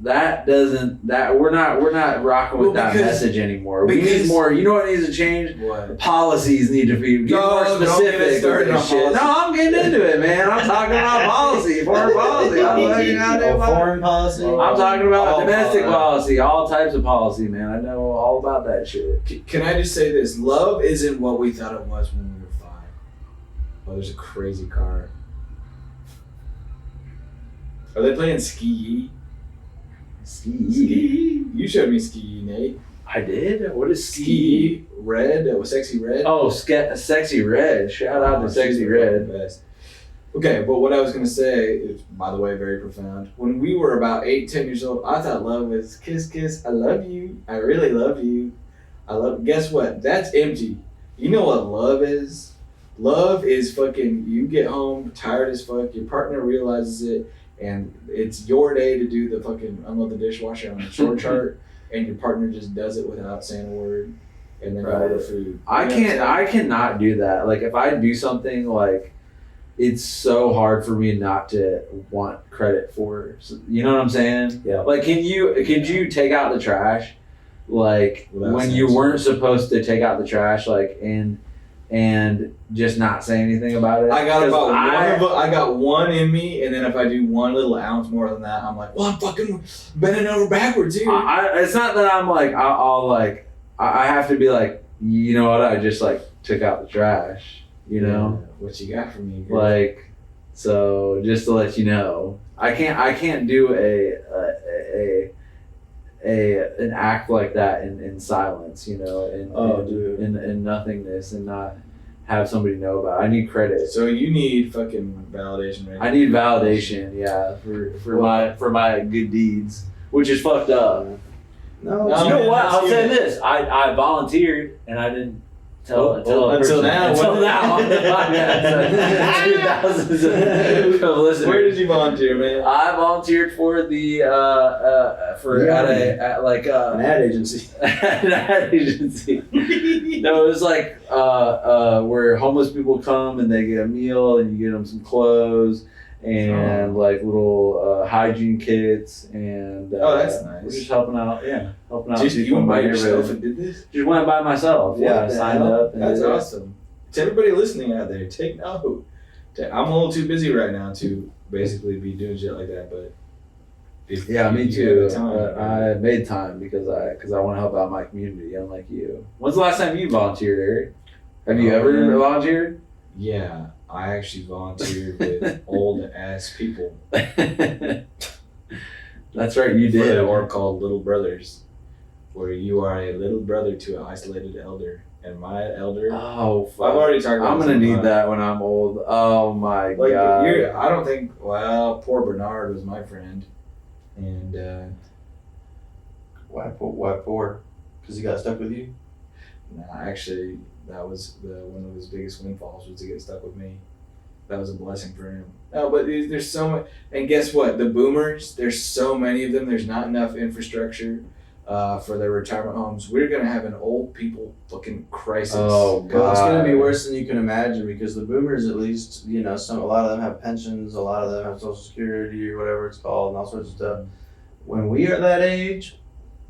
we're not rocking with that message anymore. We need more. You know what needs to change? What? Policies need to be more specific. With this shit. No, I'm getting into it, man. I'm talking about policy, foreign policy. Foreign policy. I'm talking about domestic policy, all types of policy, man. I know all about that shit. Can I just say this? Love isn't what we thought it was when we were 5. Oh, there's a crazy car. Are they playing Ski? Ski. You showed me Ski, Nate. I did? What is Ski? Red. That was Sexy Red. Oh, Sexy Red. Shout out to Sexy Red. Best. Okay, but what I was going to say is, by the way, very profound. When we were about 8, 10 years old, I thought love was kiss, kiss. I love you. I really love you. Guess what? That's empty. You know what love is? Love is fucking, you get home tired as fuck, your partner realizes it, and it's your day to do the fucking unload the dishwasher on the chore chart, and your partner just does it without saying a word, and then order food. I cannot do that. Like, if I do something, like, it's so hard for me not to want credit for. You know what I'm saying? Yeah. Like, could you take out the trash, like, when you weren't supposed to take out the trash, like, and just not say anything about it? I got one in me, and then if I do one little ounce more than that, I'm like, well, I'm fucking bending over backwards here. It's not that I'm like, I have to be like, you know what? I just like took out the trash. You know what you got for me, girl? Like, so just to let you know, I can't do an act like that in silence, you know, in nothingness, and not have somebody know about it. I need credit. So you need fucking validation, right? I need validation, yeah, for my good deeds, which is fucked up. No, you know what? I'll say this: I volunteered and I didn't tell until now on the podcast. 2000s of listeners. Where did you volunteer, man? I volunteered for the an ad agency. An ad agency. No, it was like where homeless people come and they get a meal and you get them some clothes and like little hygiene kits and that's nice. We're just helping out. Just you went by yourself and did this? Just went by myself. I signed up. That's awesome. To everybody listening out there, take note. I'm a little too busy right now to basically be doing shit like that, but me too. I made time because I want to help out my community, unlike you. When's the last time you volunteered, Eric? Have you ever volunteered? Yeah, I actually volunteered with old ass people. That's right, you did. For an org called Little Brothers, where you are a little brother to an isolated elder. And my elder. Oh, fuck. I've already talked about I'm gonna need that when I'm old. Oh my god. I don't think. Well, poor Bernard was my friend, and Why poor? Because he got stuck with you? nah, actually, that was one of his biggest windfalls was to get stuck with me. That was a blessing for him. No, but there's so much. And guess what? The boomers. There's so many of them. There's not enough infrastructure. For their retirement homes, we're gonna have an old people fucking crisis. Oh god, it's gonna be worse than you can imagine because the boomers, at least, you know, a lot of them have pensions, a lot of them have Social Security or whatever it's called, and all sorts of stuff. When we are that age,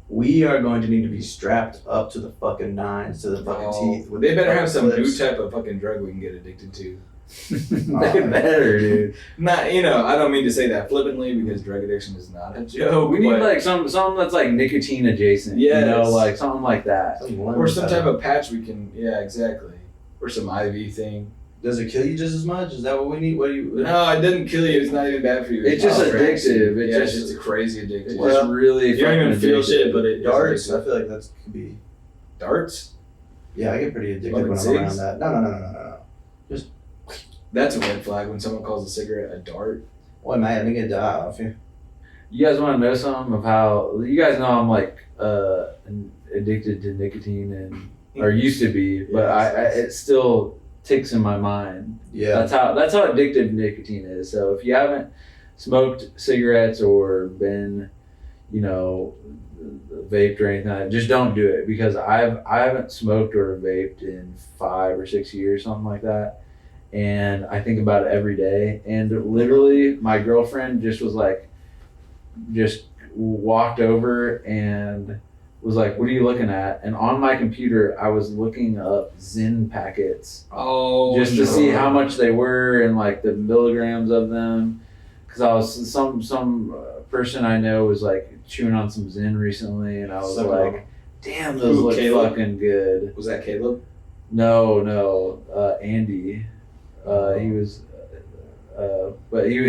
we are going to need to be strapped up to the fucking nines, to the fucking teeth. They better have some new type of fucking drug we can get addicted to. They better, dude. Not, I don't mean to say that flippantly because drug addiction is not a joke. We need like something that's like nicotine adjacent. Yeah, like something like that. Or some type of patch we can. Yeah, exactly. Or some IV thing. Does it kill you just as much? Is that what we need? What do you? No, it doesn't kill you. It's not even bad for you. It's just addictive. It's just crazy addictive. It's just really. You don't even feel shit, but it darts. I feel like that could be. Darts. Yeah, I get pretty addicted like when I'm around that. No. That's a red flag when someone calls a cigarette a dart. Well, man, I think it die off you. You guys want to know something of how you guys know I'm like addicted to nicotine or used to be, but it still ticks in my mind. Yeah, that's how addictive nicotine is. So if you haven't smoked cigarettes or been, vaped or anything like that, just don't do it because I haven't smoked or vaped in 5 or 6 years, something like that. And I think about it every day. And literally, my girlfriend just was like, just walked over and was like, "What are you looking at?" And on my computer, I was looking up Zen packets just to see how much they were and like the milligrams of them. Because I was some person I know was like chewing on some Zen recently, and I was like, "Damn, those look fucking good." Was that Caleb? No, Andy. He was. But he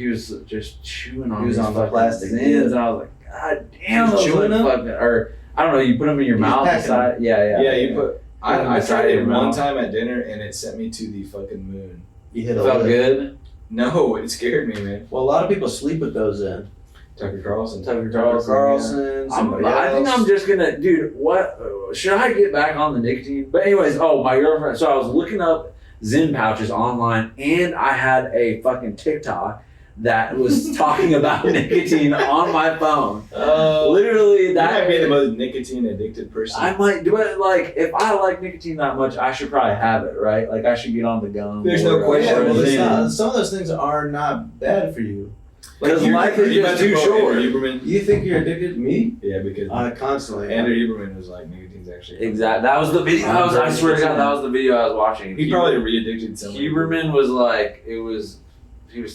was just chewing on. He was on the plastic Zens, and I was like, God damn, those chewing look them? fucking. Or I don't know, you put them in your mouth. Aside, yeah. You put. I Inside tried your it one mouth. time at dinner, and it sent me to the fucking moon. You hit a Felt lip. good. No, it scared me, man. Well, a lot of people sleep with those in. Tucker Carlson. Carlson. Somebody I think else. I'm just gonna, dude. What should I get back on the nicotine? But anyways, my girlfriend. So I was looking up Zen pouches online, and I had a fucking TikTok that was talking about nicotine on my phone. Literally, That that might be the most nicotine addicted person. I might do it. Like, if I like nicotine that much, I should probably have it, right? Like, I should get on the gum. There's no question. Yeah, well, it's Zen. not, some of those things are not bad for you. Because life is just too short. Huberman. You think you're addicted to me? Yeah, because Constantly. Andrew Huberman was like, nicotine's actually. Exactly. That was the video. I swear to God, that was the video I was watching. He probably re-addicted someone. Huberman was like, he was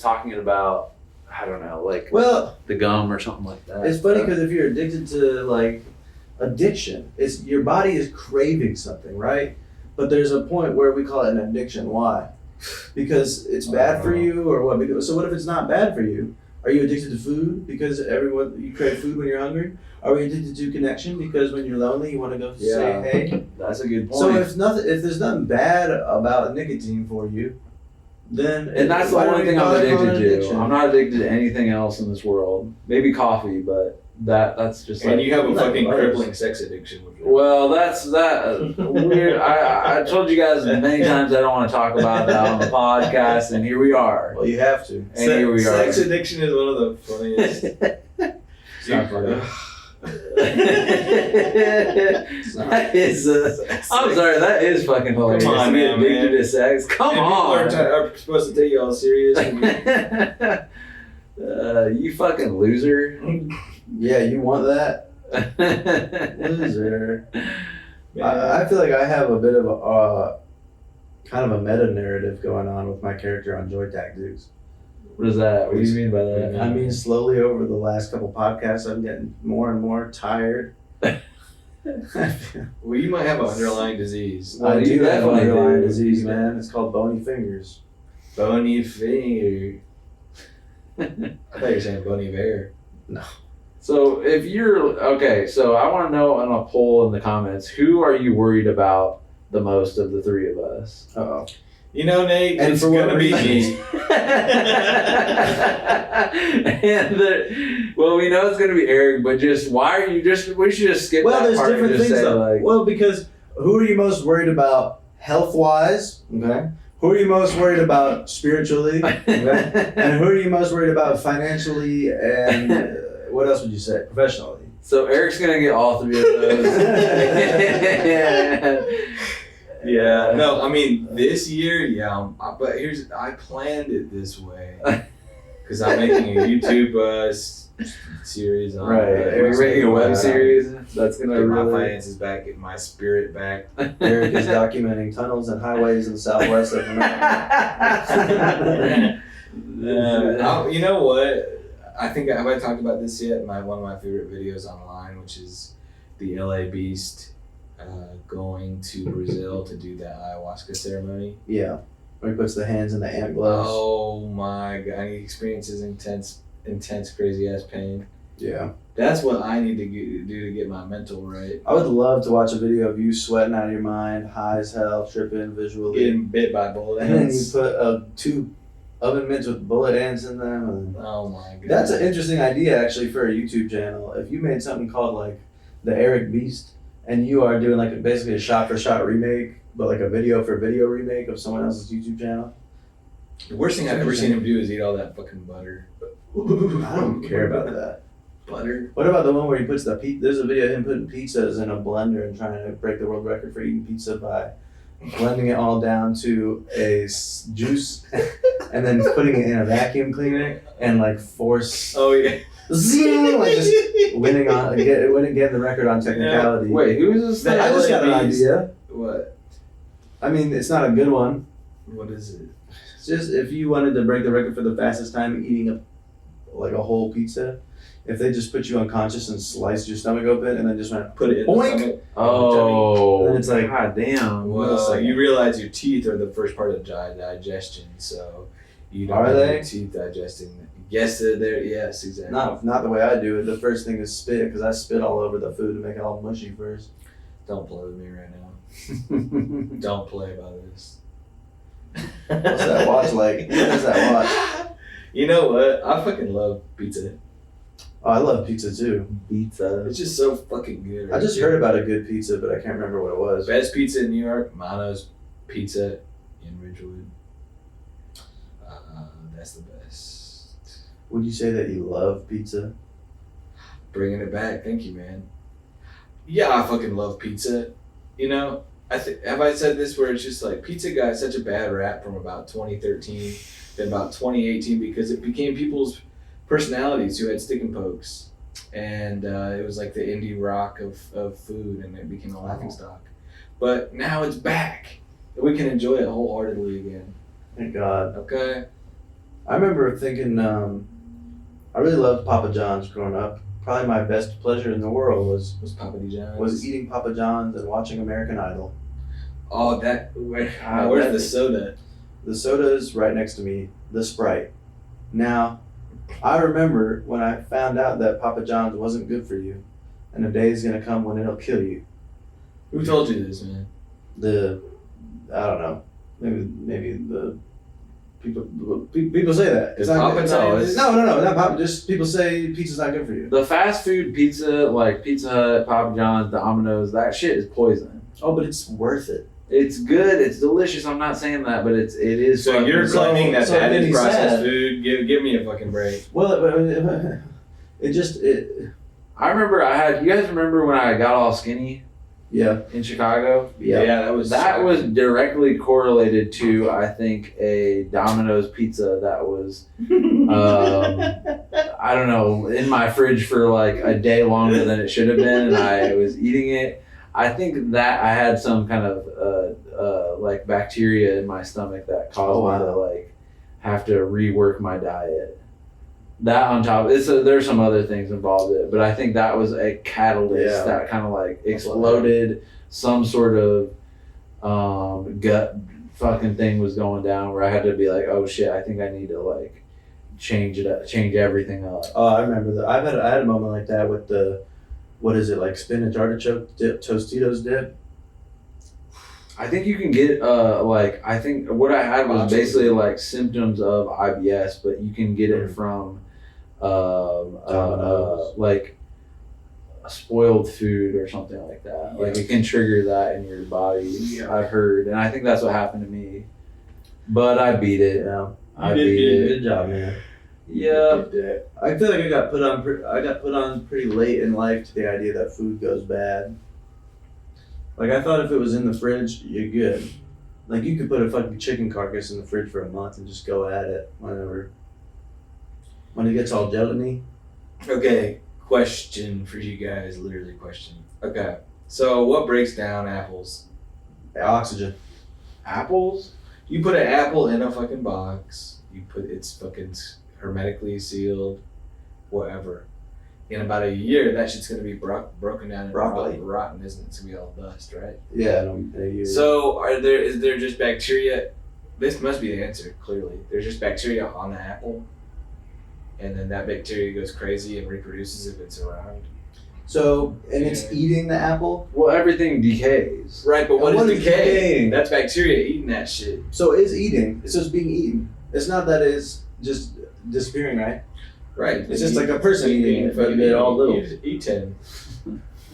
talking about, I don't know, like Well, the gum or something like that. it's funny because if you're addicted to like addiction, it's your body is craving something, right? But there's a point where we call it an addiction. Why? Because it's bad for you, or what? Because, so what if it's not bad for you? Are you addicted to food because you crave food when you're hungry? Are we addicted to connection because when you're lonely you want to go say hey? That's a good point. So if there's nothing bad about nicotine for you, then and that's the why only don't thing we I'm call it addicted an to. addiction? I'm not addicted to anything else in this world. Maybe coffee, but that's just And like. you have a like fucking others. crippling sex addiction. Well, that's that weird. I told you guys many times I don't want to talk about that on the podcast, and here we are. Well, you have to. And here we are. Sex addiction is one of the funniest. It's not funny. That is. I'm sorry. That is fucking hilarious. Come on, To be now, addicted man. to sex. Come And on. people are supposed to take you all serious. You fucking loser. Yeah, you want that? Loser. I feel like I have a bit of a kind of a meta narrative going on with my character on Joy Tactics. What is that? What do you mean by that? I mean, slowly over the last couple podcasts, I'm getting more and more tired. Well, you might have an underlying disease. Well, I you do have an definitely underlying do. disease, man. It's called bony fingers. Bony finger. I thought you were saying bony bear. So if you're okay, so I want to know on a poll in the comments, who are you worried about the most of the three of us? Uh-oh. You know, Nate, And it's for what gonna be reasons? me. Well, we know it's gonna be Eric, but just why are you just? We should just skip Well, that there's part and different just things say, though. like, Well, because who are you most worried about health-wise? Okay. Who are you most worried about spiritually? Okay. And who are you most worried about financially and what else would you say? Professionally. So Eric's gonna get all three of those. Yeah. No, I mean this year, yeah. But I planned it this way because I'm making a YouTube series on. Right. We're making a web series that's gonna Get my really. finances back, get my spirit back. Eric is documenting tunnels and highways in the southwest of America. You know what? I think have I talked about this yet? One of my favorite videos online, which is the LA Beast going to Brazil to do that ayahuasca ceremony. Yeah. Where he puts the hands in the ant gloves. Oh my god! And he experiences intense, crazy ass pain. Yeah. That's what I need to do to get my mental right. I would love to watch a video of you sweating out of your mind, high as hell, tripping visually. Getting bit by bullet And then you ants. put two oven mitts with bullet ants in them. And Oh my god! that's an interesting idea actually for a YouTube channel. If you made something called like the Eric Beast and you are doing like basically a shot for shot remake, but like a video for video remake of someone else's YouTube channel. The worst thing I've ever seen him do is eat all that fucking butter. I don't care about that. Butter. What about the one where he puts the there's a video of him putting pizzas in a blender and trying to break the world record for eating pizza by blending it all down to a juice and then putting it in a vacuum cleaner and like force Oh yeah. zing, like just winning getting the record on technicality. Wait, who is this? I just got an idea. What? I mean, it's not a good one. What is it? It's just if you wanted to break the record for the fastest time eating a whole pizza, if they just put you unconscious and sliced your stomach open and then just went Put it in the boink. stomach. Oh, And it's like, god damn. Well, you realize your teeth are the first part of digestion, so you don't Are have they? your teeth digesting. Yes, they're there. Yes, exactly. not the way I do it. The first thing is spit because I spit all over the food to make it all mushy first. Don't play with me right now. Don't play about this. What's that watch like? What is that watch? You know what? I fucking love pizza. Oh, I love pizza too. Pizza. It's just so fucking good. I just heard about a good pizza, but I can't remember what it was. Best pizza in New York, Mano's Pizza in Ridgewood. That's the best. Would you say that you love pizza? Bringing it back. Thank you, man. Yeah, I fucking love pizza. You know, have I said this where it's just like pizza got such a bad rap from about 2013 to about 2018 because it became people's personalities who had stick and pokes. And it was like the indie rock of food and it became a laughingstock. But now it's back. And we can enjoy it wholeheartedly again. Thank God. Okay? I remember thinking, I really loved Papa John's growing up. Probably my best pleasure in the world was Papa John's. was eating Papa John's and watching American Idol. Oh, where's the soda? The soda is right next to me, the Sprite. Now, I remember when I found out that Papa John's wasn't good for you, and a day is gonna come when it'll kill you. Who told you this, man? I don't know, maybe the people say that. Is Papa telling you this? No, not Papa. Just people say pizza's not good for you. The fast food pizza, like Pizza Hut, Papa John's, Domino's, that shit is poison. Oh, but it's worth it. It's good. It's delicious. I'm not saying that, but it is. So you're claiming that so that then is he processed said- food? Give me a fucking break. Well, it I remember you guys remember when I got all skinny yeah. in Chicago? Yeah. that was directly correlated to, I think, a Domino's pizza that was, I don't know, in my fridge for like a day longer than it should have been, and I was eating it. I think that I had some kind of like bacteria in my stomach that caused me to like have to rework my diet. That on top, there's some other things involved in it, but I think that was a catalyst that kind of like exploded. Some sort of gut fucking thing was going down where I had to be like, oh shit, I think I need to like change everything up. Oh, I remember that. I had a moment like that with the, what is it, like spinach artichoke dip, Tostitos dip. I think you can get I think what I had was basically like symptoms of IBS, but you can get it from like a spoiled food or something like that. Like it can trigger that in your body. Yeah. I've heard, and I think that's what happened to me. But I beat it. Yeah, I beat it. Good job, man. Yeah. I feel like I got put on pretty late in life to the idea that food goes bad. Like I thought if it was in the fridge, you're good. Like you could put a fucking chicken carcass in the fridge for a month and just go at it whenever. When it gets all gelatiny. Okay, question for you guys. Literally question. Okay, so what breaks down apples? Oxygen. Apples? You put an apple in a fucking box. It's fucking hermetically sealed, whatever. In about a year, that shit's gonna be broken down and rotten, isn't it? It's gonna be all dust, right? Yeah, in a year. So is there just bacteria? This must be the answer, clearly. There's just bacteria on the apple, and then that bacteria goes crazy and reproduces if it's around. So, and it's eating the apple? Well, everything decays. Right, but what is decay? decaying? That's bacteria eating that shit. So it's eating. It's just being eaten. It's not that it's just disappearing, right? Right. It's just like a person eating it, but they're all little. Eaten.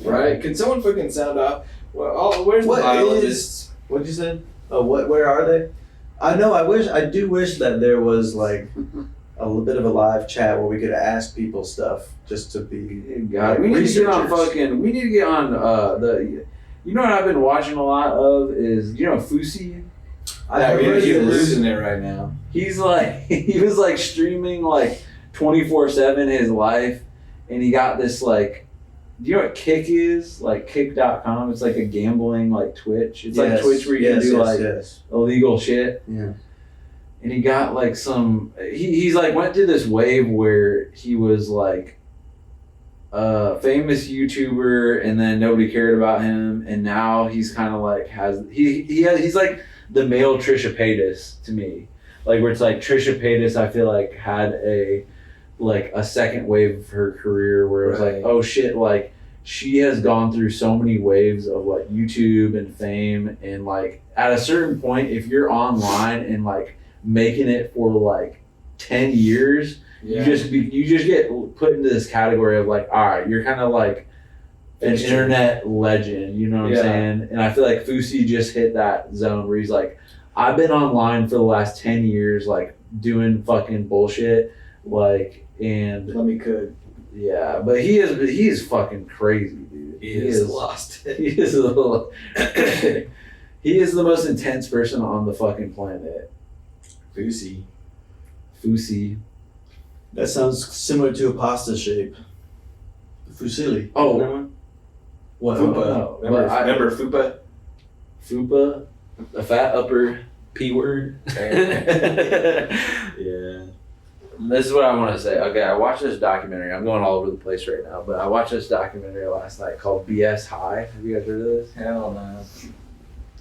Right? Can someone fucking sound off? Well, where's the biologists? What'd you say? Oh, where are they? I know, I do wish that there was like a little bit of a live chat where we could ask people stuff just to be God, we need to get on we need to get on you know what I've been watching a lot of is, Fusi? He's losing it right now. He's like, he was like streaming like 24/7 his life, and he got this like, do you know what Kick is? Like Kick.com. It's like a gambling like Twitch. It's like Twitch where you can do like illegal shit. Yeah. And he got like some. He's like went through this wave where he was like a famous YouTuber, and then nobody cared about him, and now he's kind of like he's like the male Trisha Paytas to me, like where it's like Trisha Paytas I feel like had a second wave of her career where it was like, oh shit, like she has gone through so many waves of like YouTube and fame, and like at a certain point if you're online and like making it for like 10 years, you just get put into this category of like, all right, you're kind of like an internet legend, you know what I'm saying? And I feel like Fousey just hit that zone where he's like, I've been online for the last 10 years like doing fucking bullshit, like, and let me cook. Yeah, but he is fucking crazy, dude. He is lost. He is a little he is the most intense person on the fucking planet. Fousey. That sounds similar to a pasta shape. Fusilli. Oh. That one? What? Fupa. Remember Fupa? Fupa, a fat upper P word. Yeah. This is what I want to say. Okay, I watched this documentary. I'm going all over the place right now, but I watched this documentary last night called BS High. Have you guys heard of this? Hell no.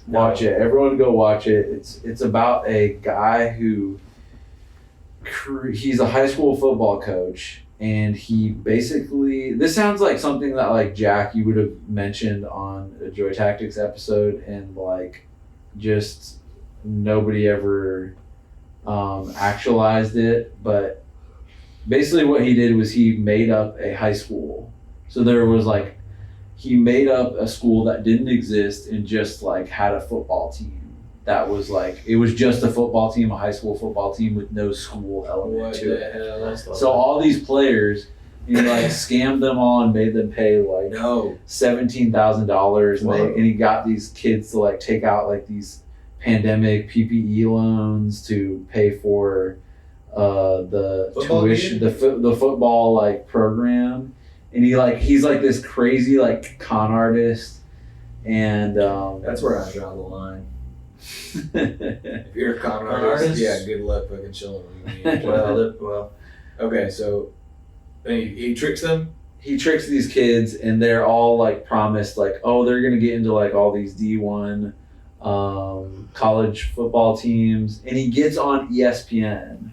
Watch it. Everyone go watch it. It's about a guy who he's a high school football coach, and he basically, this sounds like something that like Jack you would have mentioned on a Joy Tactics episode, and like just nobody ever actualized it. But basically what he did was he made up a high school. So there was like, he made up a school that didn't exist and just like had a football team that was like, it was just a football team, a high school football team with no school element to it. So all these players, he like scammed them all and made them pay like $17,000, and he got these kids to like take out like these pandemic PPE loans to pay for the football tuition, the football like program. And he's like this crazy like con artist, and that's where I draw the line. If you're a con artist, yeah, good luck fucking chilling with me. Well. Okay, so he tricks them. He tricks these kids, and they're all like promised like, oh, they're gonna get into like all these D1 college football teams, and he gets on ESPN.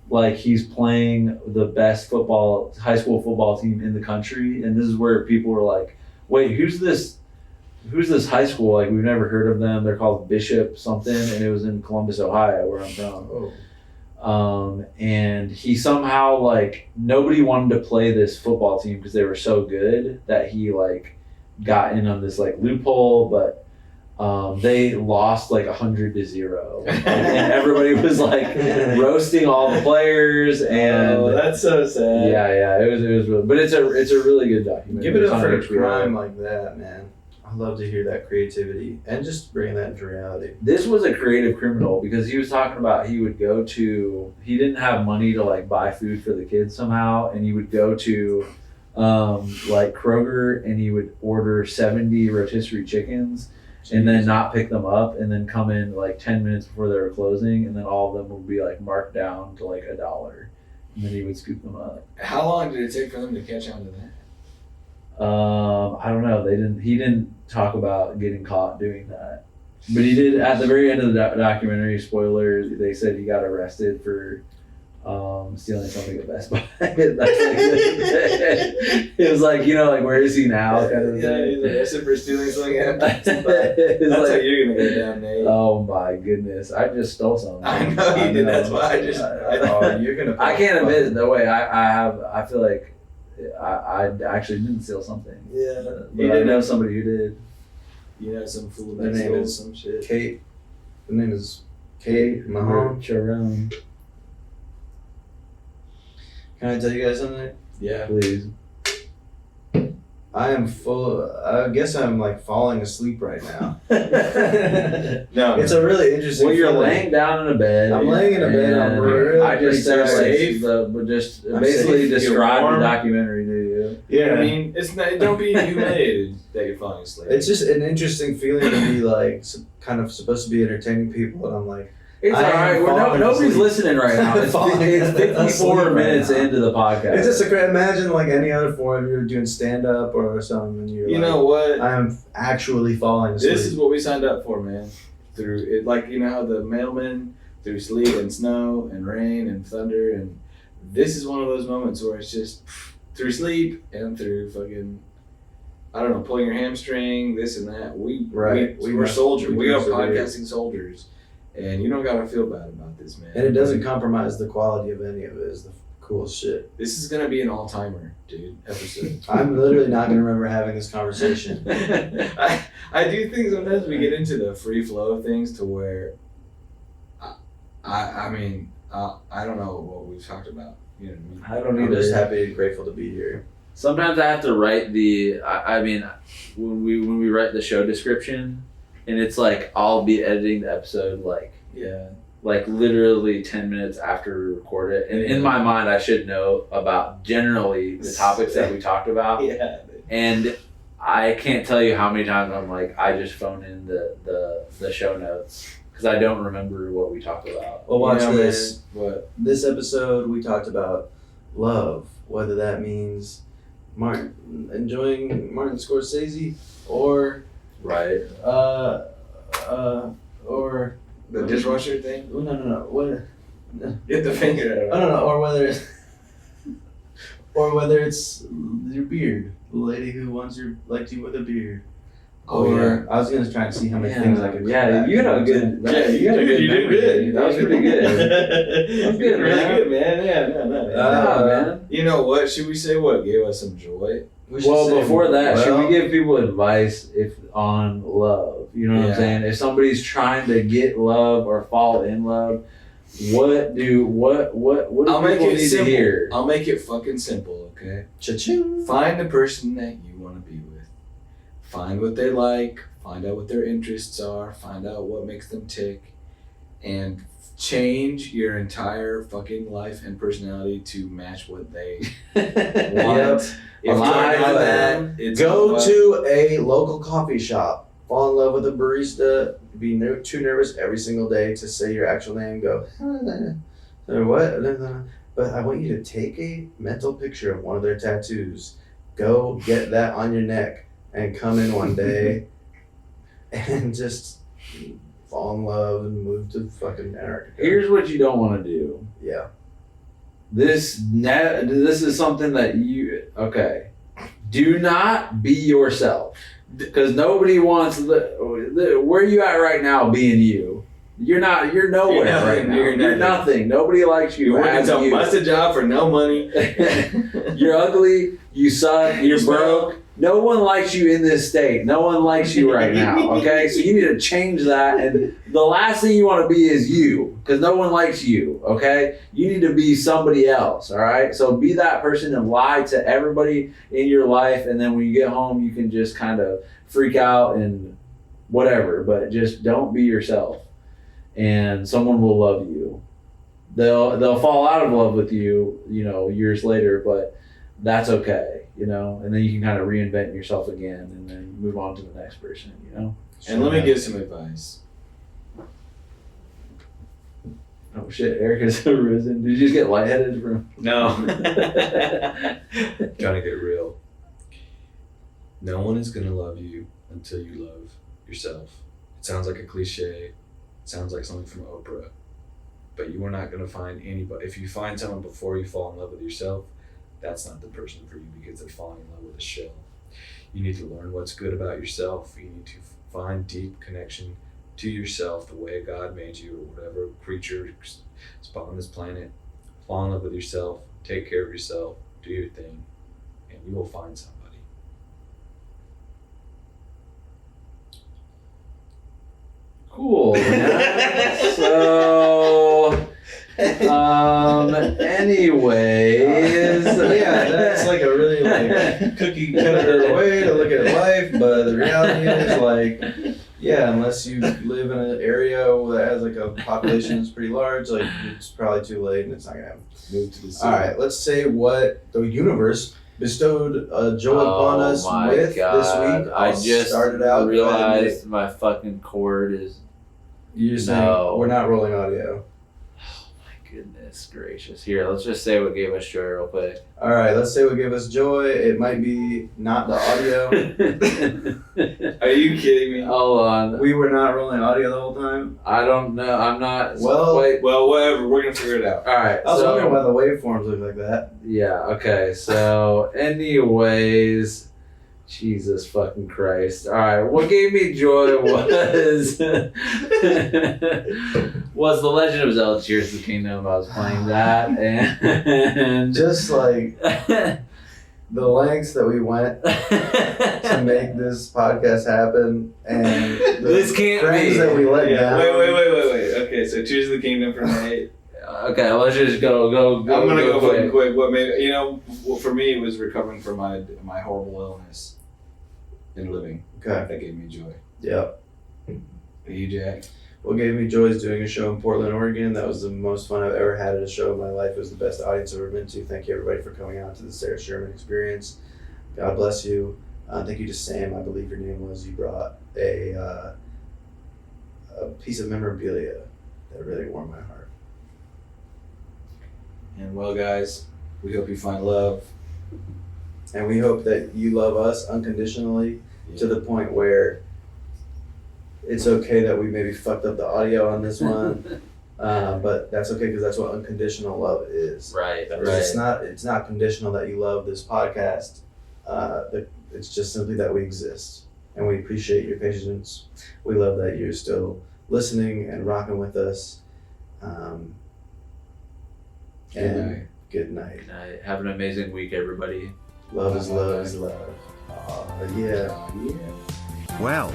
Like he's playing the best high school football team in the country, and this is where people were like, "Wait, who's this high school? Like we've never heard of them. They're called Bishop something, and it was in Columbus, Ohio, where I'm from." And he somehow like nobody wanted to play this football team because they were so good that he like got in on this like loophole, but. They lost like 100-0, and everybody was like roasting all the players, and that's so sad. Yeah, it was really, but it's a really good documentary. Give it up for a crime like that, man. I love to hear that creativity and just bringing that into reality. This was a creative criminal because he was talking about he didn't have money to like buy food for the kids somehow, and he would go to like Kroger, and he would order 70 rotisserie chickens. And then not pick them up, and then come in like 10 minutes before they were closing, and then all of them would be like marked down to like $1, and then he would scoop them up. How long did it take for them to catch on to that? I don't know. He didn't talk about getting caught doing that, but he did at the very end of the documentary. Spoiler: they said he got arrested for stealing something at Best Buy. That's like, it was like, like where is he now? Kind of thing. He's arrested for stealing something at Best Buy. That's like, how you're gonna go down, Nate. Oh my goodness! I just stole something. I know you did. That's why you're gonna. I can't admit it. No way. I feel like I actually didn't steal something. Yeah. But I know somebody who did. You know some fool that stole some shit. Kate. The name is Kate Mahone. Sharon. Can I tell you guys something? Yeah. Please. I guess I'm like falling asleep right now. No. It's a really interesting Well, you're feeling. laying down in a bed. I'm laying in a bed. I'm really I just said safe. basically describe the documentary to you. You know what I mean? It's not. Don't be humiliated that you're falling asleep. It's just an interesting feeling to be like kind of supposed to be entertaining people, and I'm like, it's all right. Nobody's listening right now. It's 54 minutes into the podcast. It's just imagine like any other form. You're doing stand up or something, and you're know what? I'm actually falling asleep. This is what we signed up for, man. Through it, like you know how the mailman through sleet and snow and rain and thunder, and this is one of those moments where it's just through sleep and through fucking, I don't know, pulling your hamstring, this and that. We're soldiers. We are podcasting soldiers, and you don't gotta feel bad about this, man. And it doesn't compromise the quality of any of it. It's the coolest shit. This is gonna be an all-timer, dude. Episode. I'm literally not gonna remember having this conversation. I do think sometimes we get into the free flow of things to where, I mean, I don't know what we've talked about. You know what I mean? I don't I'm either. just happy and grateful to be here. Sometimes I have to write I mean, when we write the show description, and it's like I'll be editing the episode like literally 10 minutes after we record it, and in my mind I should know about generally the topics that we talked about. Yeah. And I can't tell you how many times I'm like, I just phone in the show notes because I don't remember what we talked about. Well, watch this. Man. What? This episode we talked about love, whether that means enjoying Martin Scorsese or Right. or The dishwasher thing? no. What? Get the finger out. No. Or whether it's your beard, the lady who liked you with a beard. Oh, or I was gonna try and see how many things I could. Yeah, you had a good. You did good. That was pretty good. That was good, really man. good, man. Yeah, no. Man. You know what? Should we say what gave us some joy? Well, before that, should we give people advice on love? You know what I'm saying? If somebody's trying to get love or fall in love, what do people need to hear? I'll make it fucking simple, okay? Cha-ching. Find the person that you want to be with. Find what they like. Find out what their interests are. Find out what makes them tick, and change your entire fucking life and personality to match what they want. If Go to a local coffee shop. Fall in love with a barista. Be too nervous every single day to say your actual name. Go, what? But I want you to take a mental picture of one of their tattoos. Go get that on your neck and come in one day and just fall in love and move to fucking Antarctica. Here's what you don't want to do. Yeah. This is something that do not be yourself, because nobody wants where you at right now being you. You're nowhere right now. You're nothing. Nobody likes you. You're working some busted job for no money. You're ugly. You suck. You're broke. No one likes you in this state. No one likes you right now, okay? So you need to change that. And the last thing you want to be is you, because no one likes you, okay? You need to be somebody else, all right? So be that person and lie to everybody in your life. And then when you get home, you can just kind of freak out and whatever. But just don't be yourself. And someone will love you. They'll fall out of love with you, years later, but that's okay. And then you can kind of reinvent yourself again and then move on to the next person, And let me give some advice. Oh shit, Eric has risen. Did you just get lightheaded from? No. Trying to get real. No one is going to love you until you love yourself. It sounds like a cliche. It sounds like something from Oprah. But you are not going to find anybody. If you find someone before you fall in love with yourself, that's not the person for you, because they're falling in love with a shell. You need to learn what's good about yourself. You need to find deep connection to yourself, the way God made you, or whatever creature is on this planet. Fall in love with yourself, take care of yourself, do your thing, and you will find somebody. Cool. So, anyways. Yeah, that's like a really cookie cutter way to look at life, but the reality is unless you live in an area that has a population that's pretty large, it's probably too late and it's not gonna happen. Move to the city. All right, let's say what the universe bestowed joy upon us with this week. I just started out realized my fucking cord is. You're saying we're not rolling audio. Goodness gracious. Here, let's just say what gave us joy real quick. All right, let's say what gave us joy. It might be not the audio. Are you kidding me? Hold on. We were not rolling audio the whole time. I don't know. I'm not. Well, Well, whatever. We're going to figure it out. All right. I was wondering why the waveforms look like that. Yeah, okay. So, anyways, Jesus fucking Christ. All right. What gave me joy was The Legend of Zelda Tears of the Kingdom. I was playing that and just like the lengths that we went to make this podcast happen and this can't friends be that we let down. Wait. Okay, so Tears of the Kingdom for Nate. Okay, let's just go. I'm gonna go fucking quick. What made for me it was recovering from my horrible illness and living. Okay. That gave me joy. Yep. Are you, Jack? What gave me joy is doing a show in Portland, Oregon. That was the most fun I've ever had at a show in my life. It was the best audience I've ever been to. Thank you, everybody, for coming out to the Sarah Sherman experience. God bless you. Thank you to Sam, I believe your name was. You brought a piece of memorabilia that really warmed my heart. And well, guys, we hope you find love. And we hope that you love us unconditionally to the point where it's okay that we maybe fucked up the audio on this one, but that's okay because that's what unconditional love is. Right. It's not conditional that you love this podcast. It's just simply that we exist, and we appreciate your patience. We love that you're still listening and rocking with us. Good night. Good night. Good night. Have an amazing week, everybody. Love is love is love. Yeah. Well,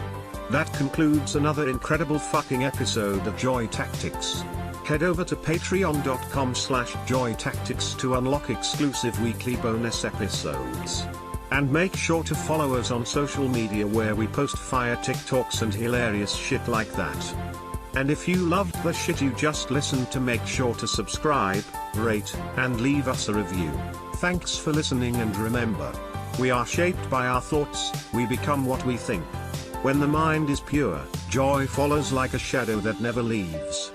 that concludes another incredible fucking episode of Joy Tactics. Head over to patreon.com/joytactics to unlock exclusive weekly bonus episodes. And make sure to follow us on social media where we post fire TikToks and hilarious shit like that. And if you loved the shit you just listened to, make sure to subscribe, rate, and leave us a review. Thanks for listening, and remember, we are shaped by our thoughts, we become what we think. When the mind is pure, joy follows like a shadow that never leaves.